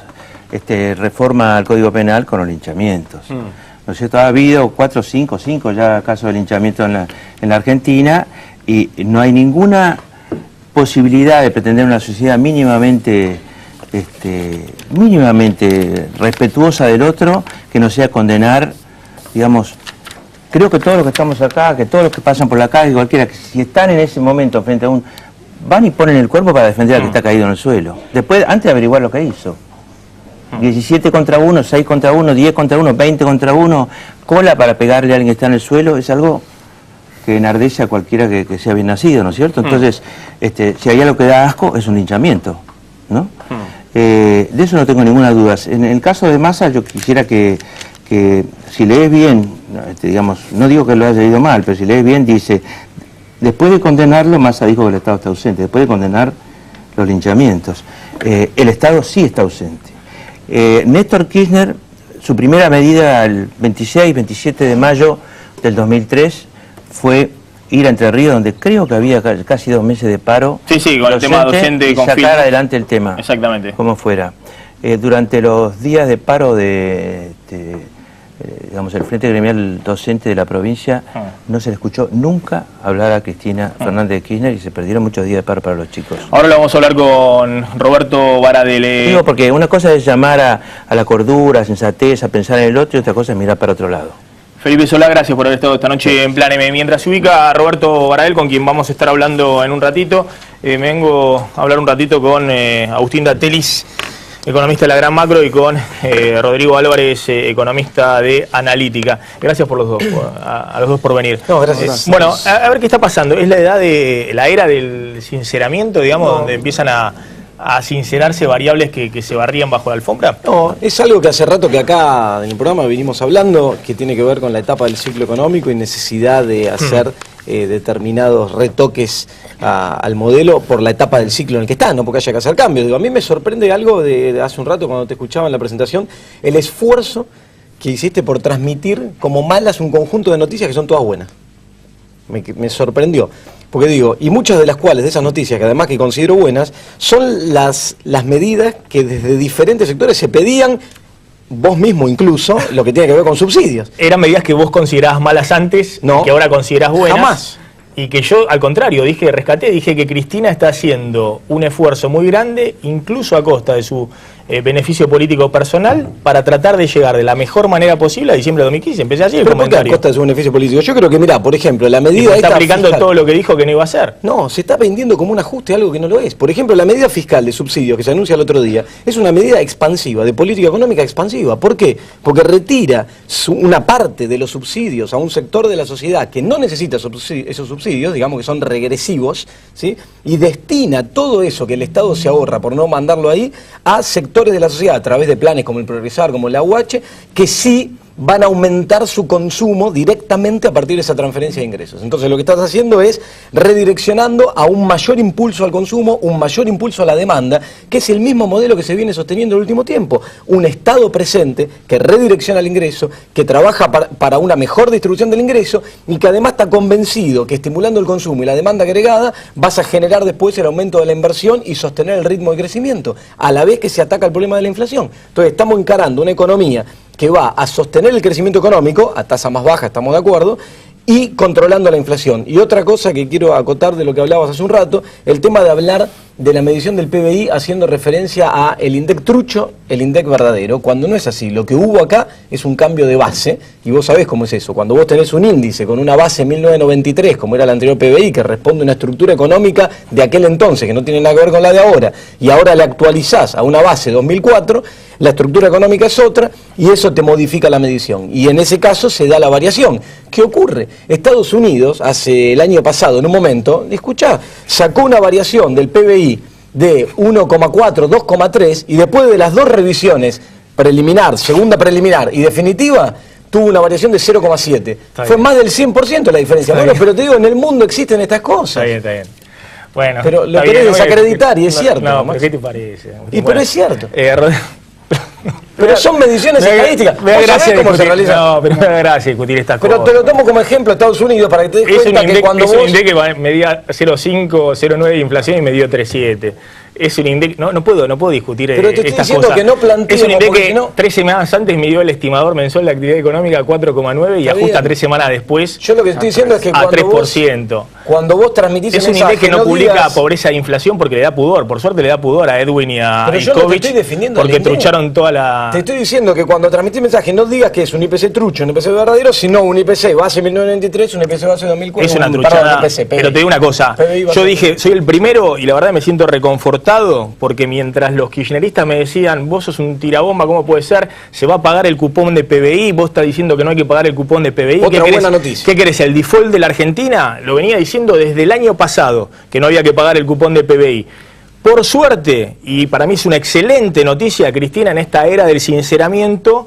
reforma al Código Penal con los linchamientos. ¿No es cierto? Ha habido 4 o 5 ya casos de linchamiento en la Argentina, y no hay ninguna posibilidad de pretender una sociedad mínimamente respetuosa del otro que no sea condenar, digamos. Creo que todos los que estamos acá, que todos los que pasan por la calle, cualquiera, que si están en ese momento frente a van y ponen el cuerpo para defender al que está caído en el suelo. Después, antes de averiguar lo que hizo. 17 contra 1, 6 contra 1, 10 contra 1, 20 contra 1, cola para pegarle a alguien que está en el suelo, es algo que enardece a cualquiera que sea bien nacido, ¿no es cierto? Entonces, si hay algo que da asco, es un linchamiento, ¿no? De eso no tengo ninguna duda. En el caso de Massa, yo quisiera que si lees bien, digamos, no digo que lo haya leído mal, pero si lees bien, dice, después de condenarlo, Massa dijo que el Estado está ausente, después de condenar los linchamientos, el Estado sí está ausente. Néstor Kirchner, su primera medida el 26-27 de mayo del 2003 fue ir a Entre Ríos, donde creo que había casi 2 meses de paro. Sí, con el tema docente y sacar adelante el tema. Exactamente. Como fuera. Durante los días de paro digamos, el Frente Gremial Docente de la provincia, no se le escuchó nunca hablar a Cristina Fernández de Kirchner y se perdieron muchos días de paro para los chicos. Ahora lo vamos a hablar con Roberto Baradel. Digo, porque una cosa es llamar a la cordura, a sensatez, a pensar en el otro, y otra cosa es mirar para otro lado. Felipe Solá, gracias por haber estado esta noche en Plan M. Mientras se ubica Roberto Baradel, con quien vamos a estar hablando en un ratito, me vengo a hablar un ratito con Agustín Datelis, economista de la Gran Macro, y con Rodrigo Álvarez, economista de Analítica. Gracias por los dos, a los dos por venir. No, gracias. Bueno, a ver qué está pasando. ¿Es la era del sinceramiento, digamos, donde empiezan a sincerarse variables que se barrían bajo la alfombra? No, es algo que hace rato que acá en el programa venimos hablando, que tiene que ver con la etapa del ciclo económico y necesidad de hacer determinados retoques al modelo por la etapa del ciclo en el que está, no porque haya que hacer cambios. Digo, a mí me sorprende algo de hace un rato cuando te escuchaba en la presentación, el esfuerzo que hiciste por transmitir como malas un conjunto de noticias que son todas buenas. Me sorprendió. Porque digo, y muchas de las cuales, de esas noticias, que además que considero buenas, son las medidas que desde diferentes sectores se pedían, vos mismo incluso, lo que tiene que ver con subsidios. ¿Eran medidas que vos considerabas malas antes, no, que ahora considerás buenas? Jamás. Y que yo, al contrario, dije que Cristina está haciendo un esfuerzo muy grande, incluso a costa de su beneficio político personal, para tratar de llegar de la mejor manera posible a diciembre de 2015. Empecé así el comentario. ¿Pero por qué a costa de su beneficio político? Yo creo que, mirá, por ejemplo, la medida está aplicando fiscal, todo lo que dijo que no iba a hacer. No, se está vendiendo como un ajuste algo que no lo es. Por ejemplo, la medida fiscal de subsidios que se anuncia el otro día es una medida expansiva, de política económica expansiva. ¿Por qué? Porque retira una parte de los subsidios a un sector de la sociedad que no necesita esos subsidios, digamos que son regresivos, ¿sí? Y destina todo eso que el Estado se ahorra por no mandarlo ahí a sectores de la sociedad a través de planes como el Progresar, como el AUH, que sí van a aumentar su consumo directamente a partir de esa transferencia de ingresos. Entonces lo que estás haciendo es redireccionando a un mayor impulso al consumo, un mayor impulso a la demanda, que es el mismo modelo que se viene sosteniendo en el último tiempo. Un Estado presente que redirecciona el ingreso, que trabaja para una mejor distribución del ingreso y que además está convencido que estimulando el consumo y la demanda agregada vas a generar después el aumento de la inversión y sostener el ritmo de crecimiento, a la vez que se ataca el problema de la inflación. Entonces estamos encarando una economía que va a sostener el crecimiento económico, a tasa más baja, estamos de acuerdo, y controlando la inflación. Y otra cosa que quiero acotar de lo que hablabas hace un rato, el tema de hablar de la medición del PBI haciendo referencia a el INDEC trucho, el INDEC verdadero, cuando no es así. Lo que hubo acá es un cambio de base, y vos sabés cómo es eso. Cuando vos tenés un índice con una base en 1993, como era el anterior PBI, que responde a una estructura económica de aquel entonces, que no tiene nada que ver con la de ahora, y ahora la actualizás a una base 2004, la estructura económica es otra, y eso te modifica la medición. Y en ese caso se da la variación. ¿Qué ocurre? Estados Unidos, hace el año pasado, en un momento, escuchá, sacó una variación del PBI de 1,4, 2,3, y después de las dos revisiones, preliminar, segunda preliminar y definitiva, tuvo una variación de 0,7. Fue más del 100% la diferencia. Bueno, pero te digo, en el mundo existen estas cosas. Está bien, está bien. Bueno, pero lo querés desacreditar y es cierto. No, pero ¿qué te parece? Y bueno, pero es cierto. Pero son mediciones estadísticas. Me da gracia cómo se realiza. No, pero me da gracia discutir estas cosas. Pero te lo tomo como ejemplo Estados Unidos para que te des cuenta que cuando vos... Es un INDEC que medía 0,5, 0,9 de inflación y me dio 3,7. Es un INDEC, no puedo discutir estas cosas. Pero te estoy diciendo que no planteemos... Es un INDEC que 3 semanas antes midió el estimador mensual de actividad económica a 4,9 y ajusta 3 semanas después. Yo lo que estoy diciendo es que a 3%. Cuando vos transmitís es un INDEC que no publica pobreza e inflación porque le da pudor. Por suerte le da pudor a Edwin y a Ivkovic porque trucharon toda la... Te estoy diciendo que cuando transmitís mensaje no digas que es un IPC trucho, un IPC verdadero, sino un IPC base 1993, un IPC base 2004. Es una truchada. Pero te digo una cosa. Yo dije, soy el primero y la verdad me siento reconfortado derrotado, porque mientras los kirchneristas me decían, vos sos un tirabomba, ¿cómo puede ser? Se va a pagar el cupón de PBI, vos estás diciendo que no hay que pagar el cupón de PBI. Otra buena noticia. ¿Qué querés? ¿El default de la Argentina? Lo venía diciendo desde el año pasado, que no había que pagar el cupón de PBI. Por suerte, y para mí es una excelente noticia, Cristina, en esta era del sinceramiento,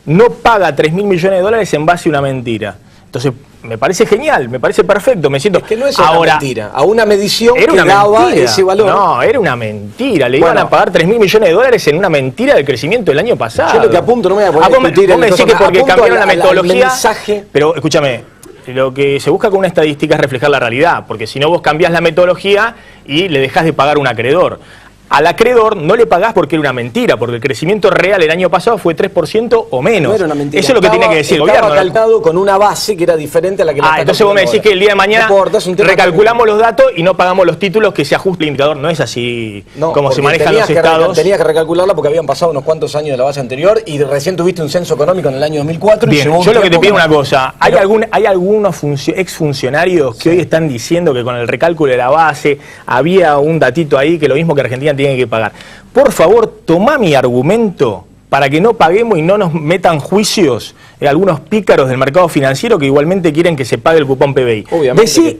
no paga 3.000 millones de dólares en base a una mentira. Entonces, me parece genial, me parece perfecto, me siento... Es que no es una mentira, a una medición que daba ese valor. No, era una mentira, le iban a pagar 3.000 millones de dólares en una mentira del crecimiento del año pasado. Yo lo que apunto, no me voy a poner a discutir... Vos me decís que porque cambiaron la metodología... Mensaje. Pero, escúchame, lo que se busca con una estadística es reflejar la realidad, porque si no vos cambiás la metodología y le dejás de pagar a un acreedor. Al acreedor no le pagás porque era una mentira, porque el crecimiento real el año pasado fue 3% o menos. No era una mentira. Eso es lo que tiene que decir el gobierno. Estaba calcado con una base que era diferente a la que la está entonces vos me decís ahora. que el día de mañana no importa, recalculamos los datos y no pagamos los títulos que se ajuste el indicador. No es así como se manejan los estados. Tenías que recalcularla porque habían pasado unos cuantos años de la base anterior y recién tuviste un censo económico en el año 2004. Bien, yo lo que te pido es una cosa. ¿Hay algunos exfuncionarios que hoy están diciendo que con el recálculo de la base había un datito ahí que lo mismo que Argentina tiene que pagar? Por favor, tomá mi argumento para que no paguemos y no nos metan juicios algunos pícaros del mercado financiero que igualmente quieren que se pague el cupón PBI.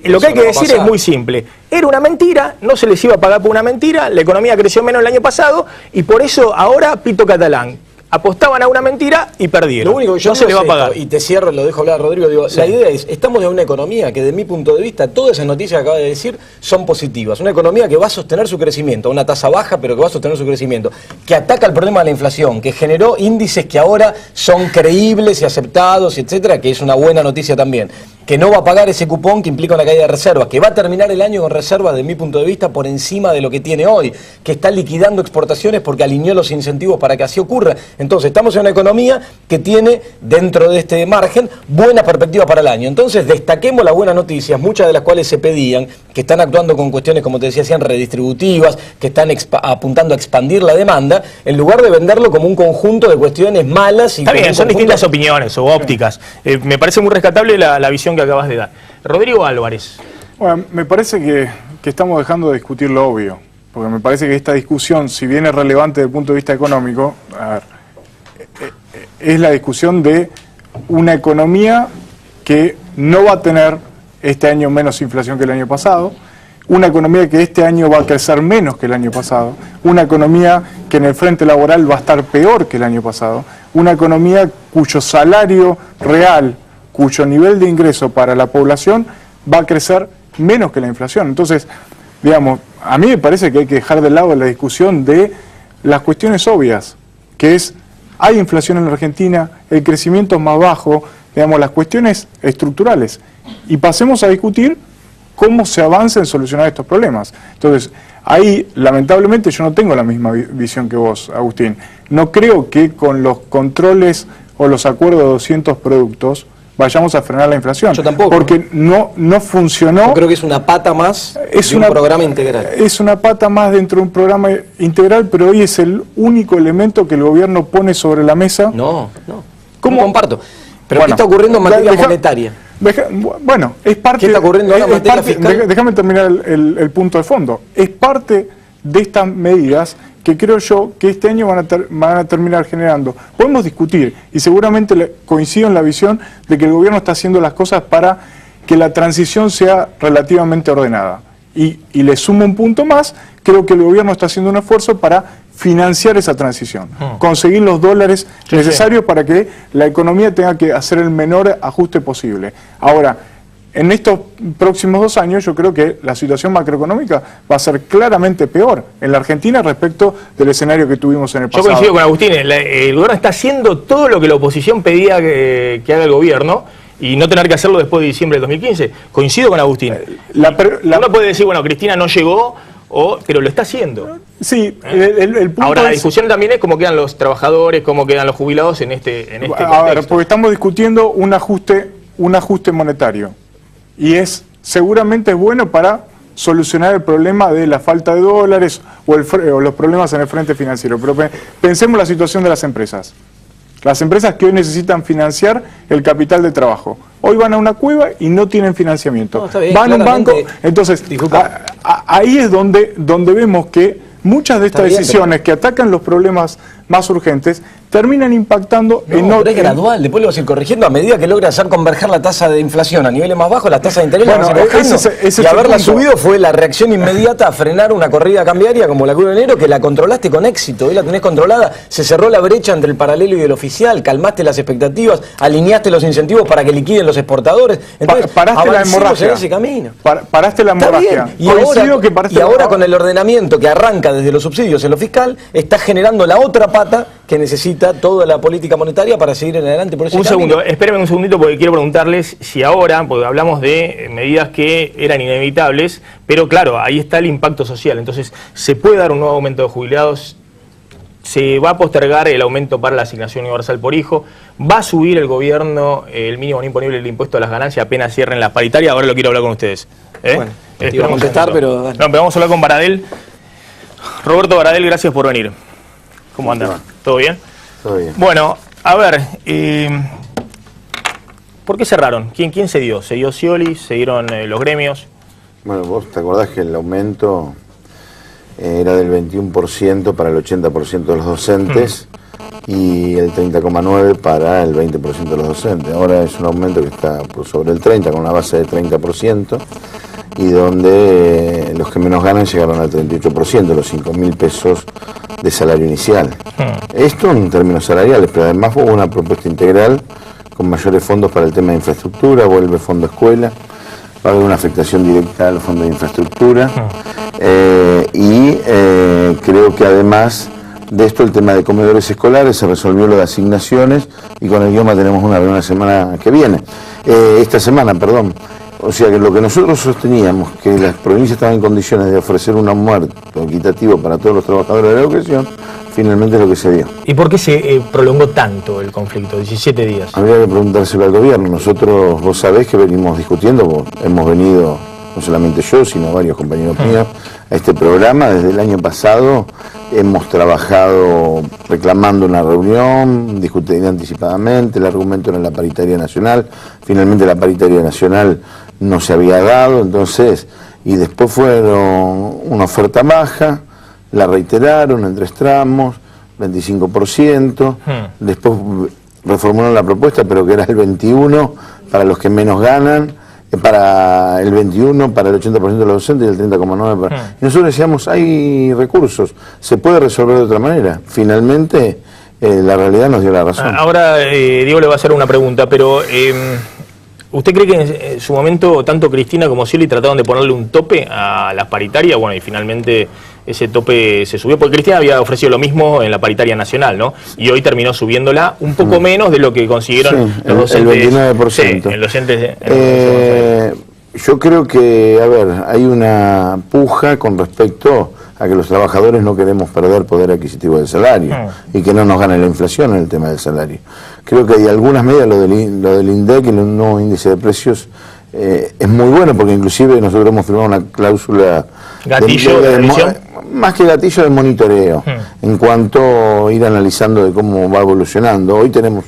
Lo que hay que decir es muy simple. Era una mentira, no se les iba a pagar por una mentira, la economía creció menos el año pasado y por eso ahora pito catalán. Apostaban a una mentira y perdieron. Lo único que yo no se les va a pagar. Y te cierro, lo dejo hablar a Rodrigo, digo, la idea es, estamos en una economía que de mi punto de vista, todas esas noticias que acaba de decir son positivas. Una economía que va a sostener su crecimiento, a una tasa baja, pero que va a sostener su crecimiento, que ataca el problema de la inflación, que generó índices que ahora son creíbles y aceptados, etcétera, que es una buena noticia también. Que no va a pagar ese cupón que implica una caída de reservas, que va a terminar el año con reservas, de mi punto de vista, por encima de lo que tiene hoy, que está liquidando exportaciones porque alineó los incentivos para que así ocurra. Entonces, estamos en una economía que tiene, dentro de este margen, buenas perspectivas para el año. Entonces, destaquemos las buenas noticias, muchas de las cuales se pedían, que están actuando con cuestiones, como te decía, sean redistributivas, que están apuntando a expandir la demanda, en lugar de venderlo como un conjunto de cuestiones malas. Está bien, son distintas opiniones o ópticas. Me parece muy rescatable la visión que acabas de dar. Rodrigo Álvarez. Bueno, me parece que estamos dejando de discutir lo obvio, porque me parece que esta discusión, si bien es relevante desde el punto de vista económico, es la discusión de una economía que no va a tener este año menos inflación que el año pasado, una economía que este año va a crecer menos que el año pasado, una economía que en el frente laboral va a estar peor que el año pasado, una economía cuyo salario real, cuyo nivel de ingreso para la población va a crecer menos que la inflación. Entonces, digamos, a mí me parece que hay que dejar de lado la discusión de las cuestiones obvias, que es, hay inflación en la Argentina, el crecimiento es más bajo, digamos, las cuestiones estructurales, y pasemos a discutir cómo se avanza en solucionar estos problemas. Entonces, ahí, lamentablemente, yo no tengo la misma visión que vos, Agustín. No creo que con los controles o los acuerdos de 200 productos vayamos a frenar la inflación. Yo tampoco. Porque no funcionó. Yo creo que es una pata más de un programa integral. Es una pata más dentro de un programa integral, pero hoy es el único elemento que el gobierno pone sobre la mesa. No. ¿Cómo? No comparto. Pero Bueno, ¿qué está ocurriendo en materia monetaria? Bueno, es parte... ¿Qué está ocurriendo ahora en materia fiscal? Déjame terminar el punto de fondo. Es parte de estas medidas que creo yo que este año van a terminar generando. Podemos discutir, y seguramente coincido en la visión de que el gobierno está haciendo las cosas para que la transición sea relativamente ordenada. Y le sumo un punto más, creo que el gobierno está haciendo un esfuerzo para financiar esa transición, conseguir los dólares necesarios para que la economía tenga que hacer el menor ajuste posible. Ahora, en estos próximos 2 años yo creo que la situación macroeconómica va a ser claramente peor en la Argentina respecto del escenario que tuvimos en el pasado. Yo coincido con Agustín, el gobierno está haciendo todo lo que la oposición pedía que haga el gobierno y no tener que hacerlo después de diciembre del 2015. Coincido con Agustín. Uno puede decir, bueno, Cristina no llegó, pero lo está haciendo. Sí, el punto ahora, la discusión también es cómo quedan los trabajadores, cómo quedan los jubilados en este contexto. A ver, porque estamos discutiendo un ajuste monetario. Y seguramente es bueno para solucionar el problema de la falta de dólares o los problemas en el frente financiero. Pero pensemos la situación de las empresas. Las empresas que hoy necesitan financiar el capital de trabajo. Hoy van a una cueva y no tienen financiamiento. No, está bien, van a un banco. Entonces, ahí es donde vemos que muchas de estas decisiones que atacan los problemas más urgentes terminan impactando en otros. Es gradual, después lo vas a ir corrigiendo a medida que logra hacer converger la tasa de inflación a niveles más bajos, las tasas de interés las vas a ir bajando. Y haberla subido fue la reacción inmediata a frenar una corrida cambiaria como la que hubo en enero, que la controlaste con éxito, hoy la tenés controlada, se cerró la brecha entre el paralelo y el oficial, calmaste las expectativas, alineaste los incentivos para que liquiden los exportadores. Entonces, paraste la hemorragia. En ese camino. Paraste la hemorragia. Y ahora con el ordenamiento que arranca desde los subsidios en lo fiscal, está generando la otra pata que necesita toda la política monetaria para seguir en adelante por ese camino. Segundo, espérenme un segundito porque quiero preguntarles si ahora, porque hablamos de medidas que eran inevitables, pero claro, ahí está el impacto social. Entonces, ¿se puede dar un nuevo aumento de jubilados? ¿Se va a postergar el aumento para la asignación universal por hijo? ¿Va a subir el gobierno el mínimo no imponible del impuesto a las ganancias apenas cierren las paritarias? Ahora lo quiero hablar con ustedes. Bueno, te iba a contestar, pero... No, pero vamos a hablar con Baradel. Roberto Baradel, gracias por venir. ¿Cómo andan? ¿Todo bien? Todo bien. Bueno, a ver, ¿por qué cerraron? ¿Quién se dio? ¿Se dio Scioli? ¿Se dieron los gremios? Bueno, vos te acordás que el aumento era del 21% para el 80% de los docentes y el 30,9% para el 20% de los docentes. Ahora es un aumento que está por sobre el 30%, con una base de 30%, y donde los que menos ganan llegaron al 38%, los 5.000 pesos de salario inicial. Esto en términos salariales, pero además hubo una propuesta integral con mayores fondos para el tema de infraestructura, vuelve fondo escuela, va a haber una afectación directa al fondo de infraestructura, y creo que además de esto el tema de comedores escolares se resolvió lo de asignaciones, y con el IOMA tenemos una reunión la semana que viene, esta semana, perdón. O sea que lo que nosotros sosteníamos, que las provincias estaban en condiciones de ofrecer un aumento equitativo para todos los trabajadores de la educación, finalmente es lo que se dio. ¿Y por qué se prolongó tanto el conflicto, 17 días? Habría que preguntárselo al gobierno. Nosotros, vos sabés que venimos discutiendo, hemos venido, no solamente yo, sino varios compañeros míos, a este programa. Desde el año pasado hemos trabajado reclamando una reunión, discutiendo anticipadamente, el argumento era la paritaria nacional, finalmente la paritaria nacional no se había dado, entonces, y después fueron una oferta baja, la reiteraron en 3 tramos, 25%, después reformularon la propuesta, pero que era el 21% para los que menos ganan, para el 21% para el 80% de los docentes y el 30,9% para... Y nosotros decíamos, hay recursos, se puede resolver de otra manera. Finalmente, la realidad nos dio la razón. Ahora, Diego le va a hacer una pregunta, pero... ¿usted cree que en su momento tanto Cristina como Scioli trataron de ponerle un tope a las paritarias? Bueno, y finalmente ese tope se subió, porque Cristina había ofrecido lo mismo en la paritaria nacional, ¿no? Y hoy terminó subiéndola un poco menos de lo que consiguieron los docentes. El 29%. Sí, el docente, yo creo que, a ver, hay una puja con respecto a que los trabajadores no queremos perder poder adquisitivo del salario y que no nos gane la inflación en el tema del salario. Creo que hay algunas medidas, lo del INDEC, el nuevo índice de precios, es muy bueno, porque inclusive nosotros hemos firmado una cláusula gatillo más que gatillo de monitoreo, en cuanto a ir analizando de cómo va evolucionando. Hoy tenemos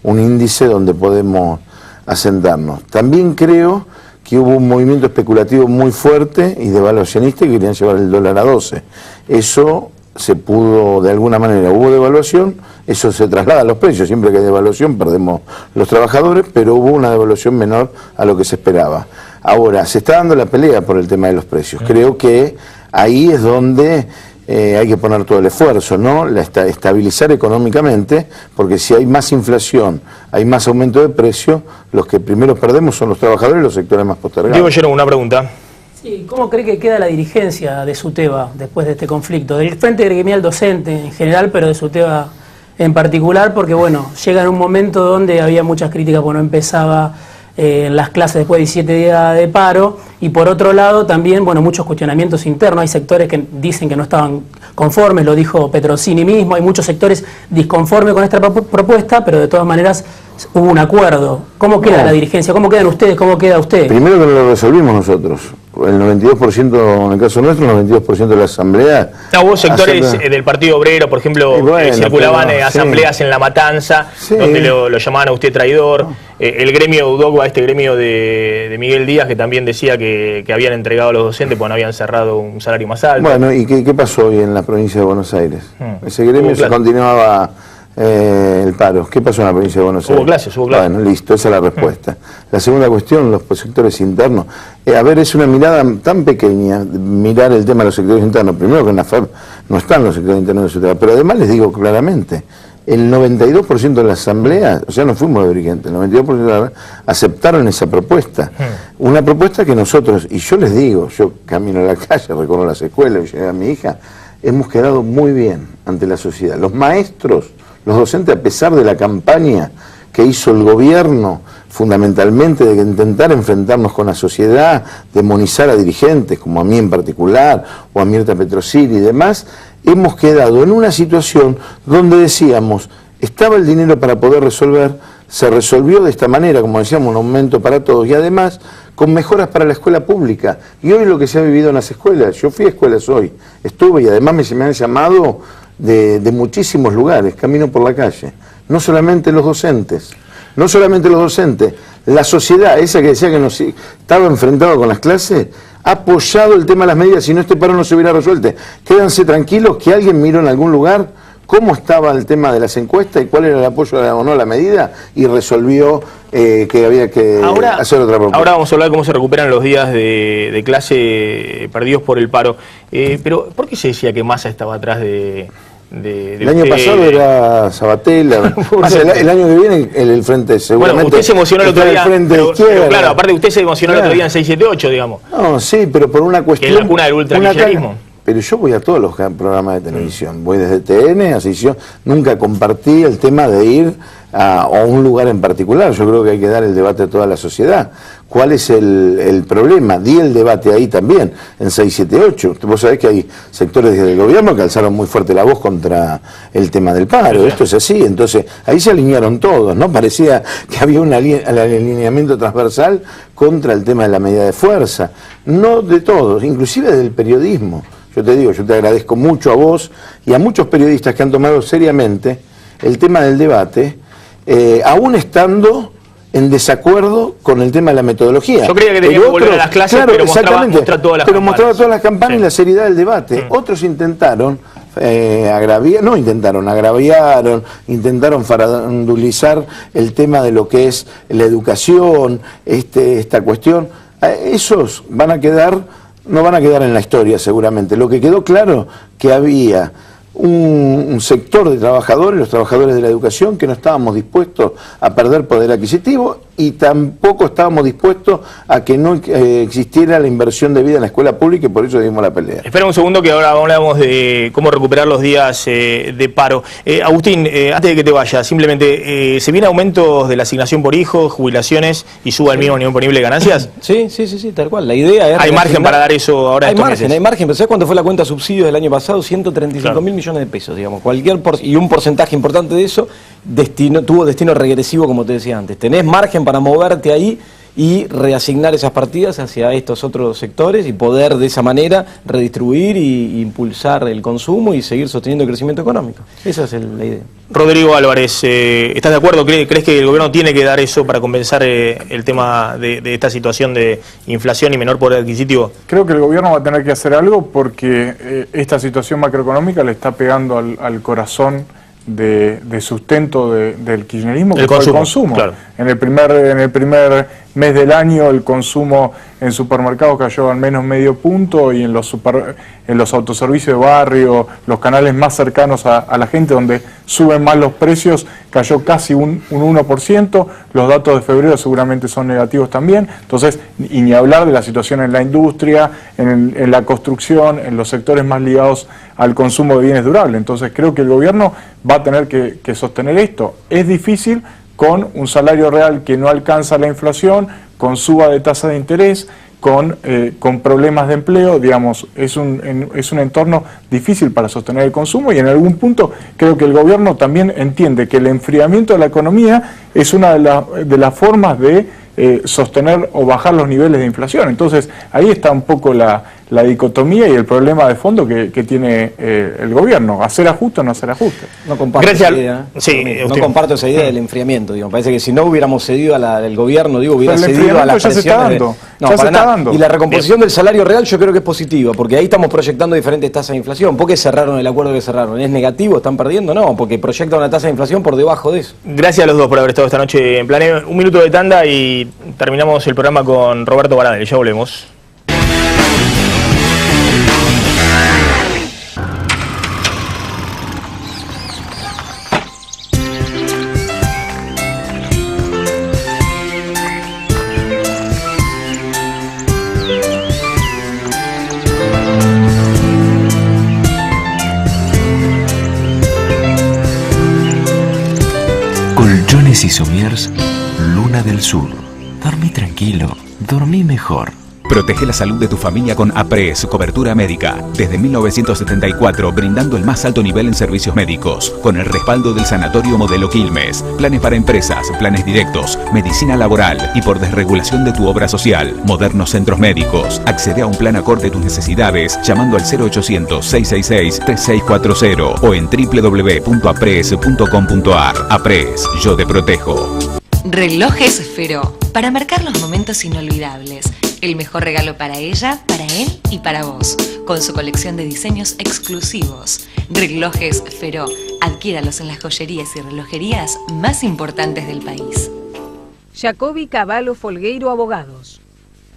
un índice donde podemos asentarnos. También creo que hubo un movimiento especulativo muy fuerte y devaluacionista, que querían llevar el dólar a 12. Eso se pudo, de alguna manera, hubo devaluación, eso se traslada a los precios. Siempre que hay devaluación perdemos los trabajadores, pero hubo una devaluación menor a lo que se esperaba. Ahora, se está dando la pelea por el tema de los precios. Creo que ahí es donde hay que poner todo el esfuerzo, ¿no? Estabilizar económicamente, porque si hay más inflación, hay más aumento de precios, los que primero perdemos son los trabajadores y los sectores más postergados. Diego Llero, una pregunta. Sí, ¿cómo cree que queda la dirigencia de SUTEBA después de este conflicto? Del Frente Gremial Docente en general, pero de SUTEBA en particular, porque bueno, llega en un momento donde había muchas críticas porque no empezaba las clases después de 17 días de paro, y por otro lado también, bueno, muchos cuestionamientos internos. Hay sectores que dicen que no estaban conformes, lo dijo Petrosini mismo, hay muchos sectores disconformes con esta propuesta, pero de todas maneras hubo un acuerdo. ¿Cómo queda la dirigencia? ¿Cómo quedan ustedes? ¿Cómo queda usted? Primero que no lo resolvimos nosotros. el 92%, en el caso nuestro, el 92% de la asamblea... No, hubo sectores del Partido Obrero, por ejemplo, bueno, circulaban asambleas en La Matanza, donde lo llamaban a usted traidor. El gremio UDOCBA, este gremio de Miguel Díaz, que también decía que habían entregado a los docentes porque no habían cerrado un salario más alto. Bueno, ¿y qué pasó hoy en la provincia de Buenos Aires? Ese gremio se continuaba... el paro. ¿Qué pasó en la provincia de Buenos Aires? Hubo clases. Bueno, listo, esa es la respuesta. La segunda cuestión, los sectores internos. Es una mirada tan pequeña, mirar el tema de los sectores internos. Primero que en la FAP no están los sectores internos de la sociedad, pero además les digo claramente, el 92% de la asamblea, o sea, no fuimos los dirigentes, el 92% de la aceptaron esa propuesta. Una propuesta que nosotros, y yo les digo, yo camino a la calle, recorro las escuelas, llegué a mi hija, hemos quedado muy bien ante la sociedad. Los maestros, los docentes, a pesar de la campaña que hizo el gobierno, fundamentalmente de intentar enfrentarnos con la sociedad, demonizar a dirigentes, como a mí en particular, o a Mirta Petrosini y demás, hemos quedado en una situación donde decíamos, estaba el dinero para poder resolver, se resolvió de esta manera, como decíamos, un aumento para todos, y además con mejoras para la escuela pública. Y hoy lo que se ha vivido en las escuelas, yo fui a escuelas hoy, estuve y además me han llamado de muchísimos lugares, camino por la calle. No solamente los docentes, la sociedad, esa que decía que nos estaba enfrentado con las clases, ha apoyado el tema de las medidas, si no este paro no se hubiera resuelto. Quédense tranquilos que alguien miró en algún lugar cómo estaba el tema de las encuestas y cuál era el apoyo o no a la medida y resolvió que había que hacer otra propuesta. Ahora vamos a hablar de cómo se recuperan los días de clase perdidos por el paro. Pero, ¿por qué se decía que Massa estaba atrás de el año pasado era Sabatella, el año que viene el frente seguramente. Bueno, usted se emocionó el otro día, pero claro, aparte usted se emocionó el otro día en 678, digamos. No, sí, pero por una cuestión... Que es la cuna del ultraquillarismo. Pero yo voy a todos los programas de televisión, voy desde TN a Sesión, nunca compartí el tema de ir a un lugar en particular, yo creo que hay que dar el debate a toda la sociedad. ¿Cuál es el problema? Di el debate ahí también, en 678. Vos sabés que hay sectores del gobierno que alzaron muy fuerte la voz contra el tema del paro, esto es así, entonces ahí se alinearon todos, ¿no? Parecía que había un alineamiento transversal contra el tema de la medida de fuerza, no de todos, inclusive del periodismo. Yo te digo, yo te agradezco mucho a vos y a muchos periodistas que han tomado seriamente el tema del debate, aún estando en desacuerdo con el tema de la metodología. Yo creía que tenía que volver a las clases, claro, pero mostraba todas las campañas y la seriedad del debate. Otros intentaron agraviaron, intentaron farandulizar el tema de lo que es la educación, esta cuestión. Esos no van a quedar en la historia seguramente. Lo que quedó claro que había un sector de trabajadores, los trabajadores de la educación, que no estábamos dispuestos a perder poder adquisitivo y tampoco estábamos dispuestos a que no existiera la inversión debida en la escuela pública y por eso dimos la pelea. Espera un segundo que ahora hablamos de cómo recuperar los días de paro. Agustín, antes de que te vayas, simplemente, ¿se viene aumentos de la asignación por hijo, jubilaciones y suba el mínimo nivel imponible de ganancias? Sí, tal cual. La idea es... ¿Hay margen para dar eso ahora estos meses? Hay margen, pero ¿sabes cuánto fue la cuenta subsidios del año pasado? 135.000 millones de pesos, digamos. Y un porcentaje importante de eso tuvo destino regresivo, como te decía antes. Tenés margen para moverte ahí y reasignar esas partidas hacia estos otros sectores y poder de esa manera redistribuir e impulsar el consumo y seguir sosteniendo el crecimiento económico. Esa es la idea. Rodrigo Álvarez, ¿estás de acuerdo? ¿Crees que el gobierno tiene que dar eso para compensar el tema de esta situación de inflación y menor poder adquisitivo? Creo que el gobierno va a tener que hacer algo porque esta situación macroeconómica le está pegando al corazón de sustento del kirchnerismo, que fue el consumo. Claro. En el primer mes del año el consumo en supermercados cayó al menos medio punto y en los autoservicios de barrio, los canales más cercanos a la gente donde suben más los precios, cayó casi un 1%. Los datos de febrero seguramente son negativos también. Entonces, y ni hablar de la situación en la industria, en la construcción, en los sectores más ligados al consumo de bienes durables. Entonces creo que el gobierno va a tener que sostener esto. Es difícil con un salario real que no alcanza la inflación, con suba de tasa de interés, con problemas de empleo, digamos, es un entorno difícil para sostener el consumo y en algún punto creo que el gobierno también entiende que el enfriamiento de la economía es una de las formas de sostener o bajar los niveles de inflación. Entonces, ahí está un poco la dicotomía y el problema de fondo que tiene el gobierno, hacer ajuste o no hacer ajuste. No comparto esa idea. Sí, no comparto esa idea del enfriamiento. Digo. Parece que si no hubiéramos cedido al gobierno, hubiera cedido a las presiones. Ya se está dando. Y la recomposición del salario real yo creo que es positiva, porque ahí estamos proyectando diferentes tasas de inflación. ¿Por qué cerraron el acuerdo que cerraron? ¿Es negativo? ¿Están perdiendo? No, porque proyectan una tasa de inflación por debajo de eso. Gracias a los dos por haber estado esta noche en Planeo. Un minuto de tanda y terminamos el programa con Roberto Baradel. Ya volvemos. Colchones y somiers, Luna del Sur. Dormí tranquilo, dormí mejor. Protege la salud de tu familia con APRES, cobertura médica. Desde 1974, brindando el más alto nivel en servicios médicos. Con el respaldo del Sanatorio Modelo Quilmes. Planes para empresas, planes directos, medicina laboral y por desregulación de tu obra social. Modernos centros médicos. Accede a un plan acorde a tus necesidades llamando al 0800-666-3640 o en www.apres.com.ar. APRES, yo te protejo. Relojes Feró, para marcar los momentos inolvidables. El mejor regalo para ella, para él y para vos, con su colección de diseños exclusivos. Relojes Feró, adquiéralos en las joyerías y relojerías más importantes del país. Jacobi Cavallo Folgueiro Abogados.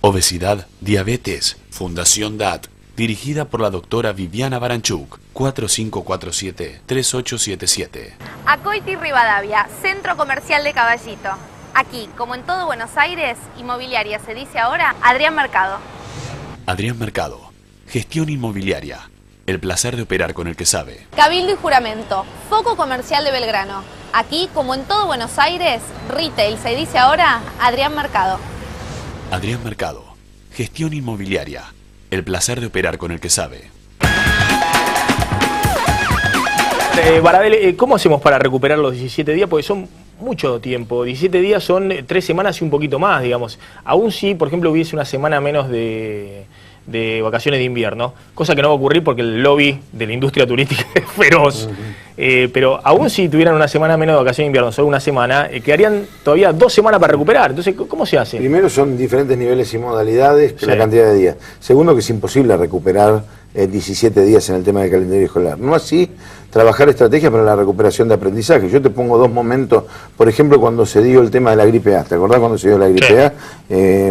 Obesidad, diabetes, Fundación DAT, dirigida por la doctora Viviana Baranchuk, 4547-3877. Acoiti Rivadavia, Centro Comercial de Caballito. Aquí, como en todo Buenos Aires, inmobiliaria se dice ahora Adrián Mercado. Adrián Mercado, gestión inmobiliaria. El placer de operar con el que sabe. Cabildo y Juramento, Foco Comercial de Belgrano. Aquí, como en todo Buenos Aires, retail se dice ahora Adrián Mercado. Adrián Mercado, gestión inmobiliaria. El placer de operar con el que sabe. Baradel, ¿cómo hacemos para recuperar los 17 días? Porque son mucho tiempo. 17 días son 3 semanas y un poquito más, digamos. Aún si, por ejemplo, hubiese una semana menos de vacaciones de invierno, cosa que no va a ocurrir porque el lobby de la industria turística es feroz. Pero aún si tuvieran una semana menos de vacaciones de invierno, solo una semana, quedarían todavía 2 semanas para recuperar. Entonces, ¿cómo se hace? Primero, son diferentes niveles y modalidades que la cantidad de días. Segundo, que es imposible recuperar 17 días en el tema del calendario escolar. No así trabajar estrategias para la recuperación de aprendizaje. Yo te pongo 2 momentos, por ejemplo, cuando se dio el tema de la gripe A. ¿Te acordás cuando se dio la gripe A?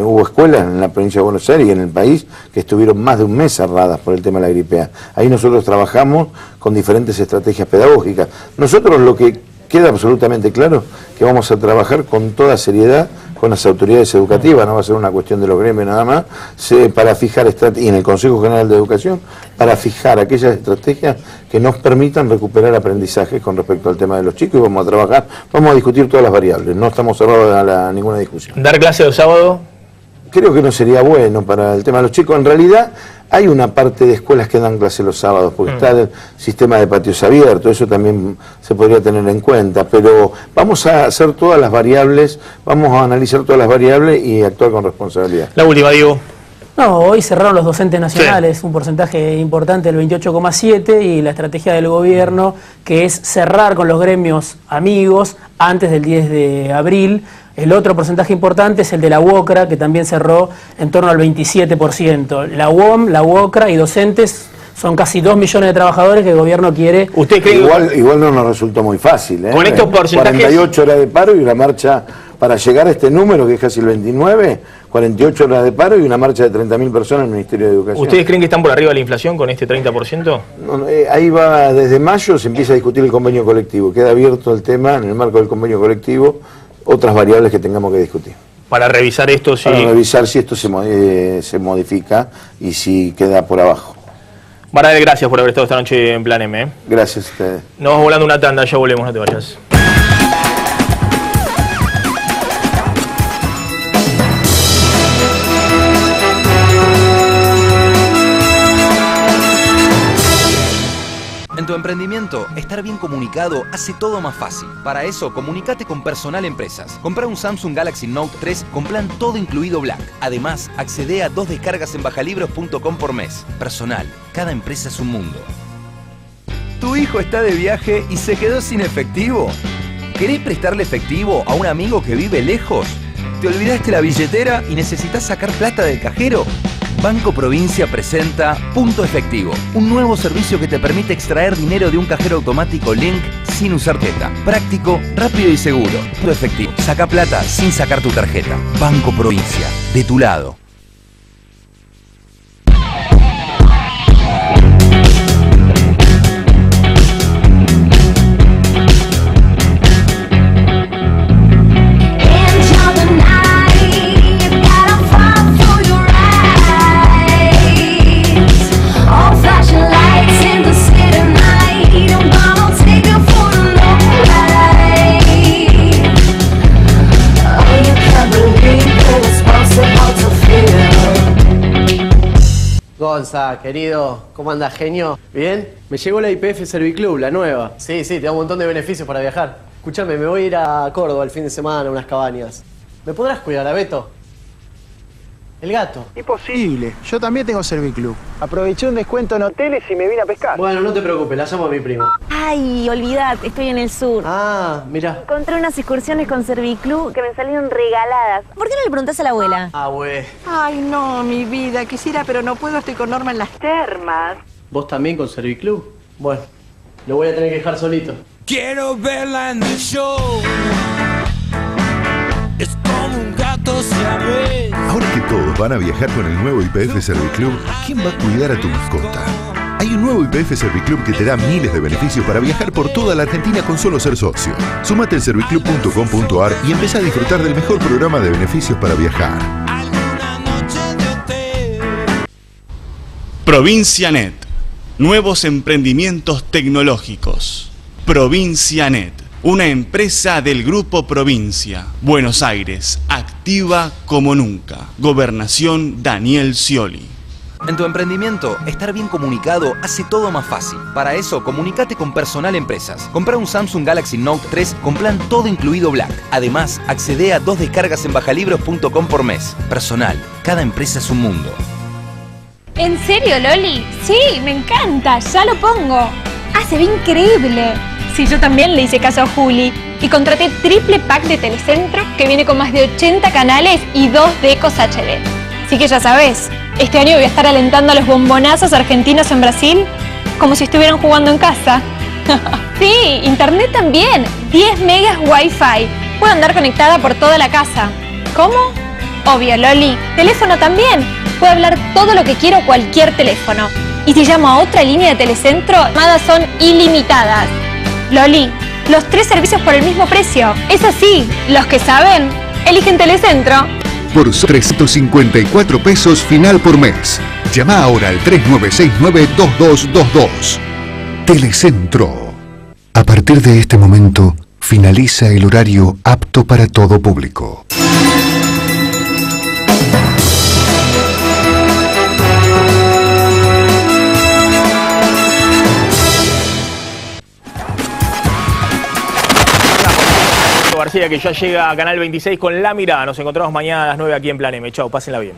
Hubo escuelas en la provincia de Buenos Aires y en el país que estuvieron más de un mes cerradas por el tema de la gripe A. Ahí nosotros trabajamos con diferentes estrategias pedagógicas. Nosotros lo que queda absolutamente claro que vamos a trabajar con toda seriedad con las autoridades educativas, no va a ser una cuestión de los gremios nada más, para fijar y en el Consejo General de Educación, para fijar aquellas estrategias que nos permitan recuperar aprendizaje con respecto al tema de los chicos, y vamos a trabajar, vamos a discutir todas las variables, no estamos cerrados a ninguna discusión. ¿Dar clase los sábados? Creo que no sería bueno para el tema de los chicos. En realidad hay una parte de escuelas que dan clase los sábados, porque está el sistema de patios abiertos, eso también se podría tener en cuenta, pero vamos a hacer todas las variables, vamos a analizar todas las variables y actuar con responsabilidad. La última, Diego. No, hoy cerraron los docentes nacionales, un porcentaje importante del 28,7%, y la estrategia del gobierno, que es cerrar con los gremios amigos antes del 10 de abril. El otro porcentaje importante es el de la UOCRA, que también cerró en torno al 27%. La UOM, la UOCRA y docentes son casi 2 millones de creyentes que el gobierno quiere. ¿Usted cree igual no nos resultó muy fácil, ¿eh? Con estos porcentajes, 48 horas de paro y una marcha para llegar a este número, que es casi el 29, 48 horas de paro y una marcha de 30.000 personas en el Ministerio de Educación. ¿Ustedes creen que están por arriba de la inflación con este 30%? No, ahí va, desde mayo se empieza a discutir el convenio colectivo. Queda abierto el tema en el marco del convenio colectivo, otras variables que tengamos que discutir. Para revisar esto, sí. Para revisar si esto se modifica y si queda por abajo. Baradel, gracias por haber estado esta noche en Plan M. Gracias a ustedes. Nos vamos volando una tanda, ya volvemos, no te vayas. En En tu emprendimiento, estar bien comunicado hace todo más fácil. Para eso, comunicate con Personal Empresas. Compra un Samsung Galaxy Note 3 con plan todo incluido Black. Además, accede a 2 descargas en bajalibros.com por mes. Personal, cada empresa es un mundo. ¿Tu hijo está de viaje y se quedó sin efectivo? ¿Querés prestarle efectivo a un amigo que vive lejos? ¿Te olvidaste la billetera y necesitas sacar plata del cajero? Banco Provincia presenta Punto Efectivo, un nuevo servicio que te permite extraer dinero de un cajero automático Link sin usar tarjeta. Práctico, rápido y seguro. Punto Efectivo. Saca plata sin sacar tu tarjeta. Banco Provincia, de tu lado. Gonza, querido, ¿cómo andás, genio? ¿Bien? Me llegó la YPF Serviclub, la nueva. Sí, te da un montón de beneficios para viajar. Escúchame, me voy a ir a Córdoba el fin de semana, a unas cabañas. ¿Me podrás cuidar a Beto? El gato. Imposible, yo también tengo Serviclub. Aproveché un descuento en hoteles y me vine a pescar. Bueno, no te preocupes, la llamo a mi primo. Ay, olvidate, estoy en el sur. Ah, mira. Encontré unas excursiones con Serviclub que me salieron regaladas. ¿Por qué no le preguntás a la abuela? Ah, güey. Ay, no, mi vida, quisiera, pero no puedo, estoy con Norma en las termas. ¿Vos también con Serviclub? Bueno, lo voy a tener que dejar solito. Quiero verla en el show. Es como un gato siamés. Ahora que todos van a viajar con el nuevo YPF Serviclub, ¿quién va a cuidar a tu mascota? Hay un nuevo YPF Serviclub que te da miles de beneficios para viajar por toda la Argentina con solo ser socio. Súmate al serviclub.com.ar y empezá a disfrutar del mejor programa de beneficios para viajar. Provincianet. Nuevos emprendimientos tecnológicos. Provincianet. Una empresa del Grupo Provincia. Buenos Aires, activa como nunca. Gobernación Daniel Scioli. En tu emprendimiento, estar bien comunicado hace todo más fácil. Para eso, comunicate con Personal Empresas. Compra un Samsung Galaxy Note 3 con plan todo incluido Black. Además, accede a 2 descargas en bajalibros.com por mes. Personal, cada empresa es un mundo. ¿En serio, Loli? Sí, me encanta, ya lo pongo. Ah, se ve increíble. Sí, yo también le hice caso a Juli y contraté triple pack de Telecentro que viene con más de 80 canales y 2 decos HD. Así que ya sabes, este año voy a estar alentando a los bombonazos argentinos en Brasil como si estuvieran jugando en casa. Sí, internet también, 10 megas Wi-Fi. Puedo andar conectada por toda la casa. ¿Cómo? Obvio, Loli. Teléfono también. Puedo hablar todo lo que quiero a cualquier teléfono. Y si llamo a otra línea de Telecentro, llamadas son ilimitadas. Loli, los 3 servicios por el mismo precio. Es así, los que saben, eligen Telecentro. Por 354 pesos final por mes. Llama ahora al 3969-2222. Telecentro. A partir de este momento, finaliza el horario apto para todo público. García, que ya llega a Canal 26 con La Mirada. Nos encontramos mañana a las 9 aquí en Plan M. Chau, pásenla bien.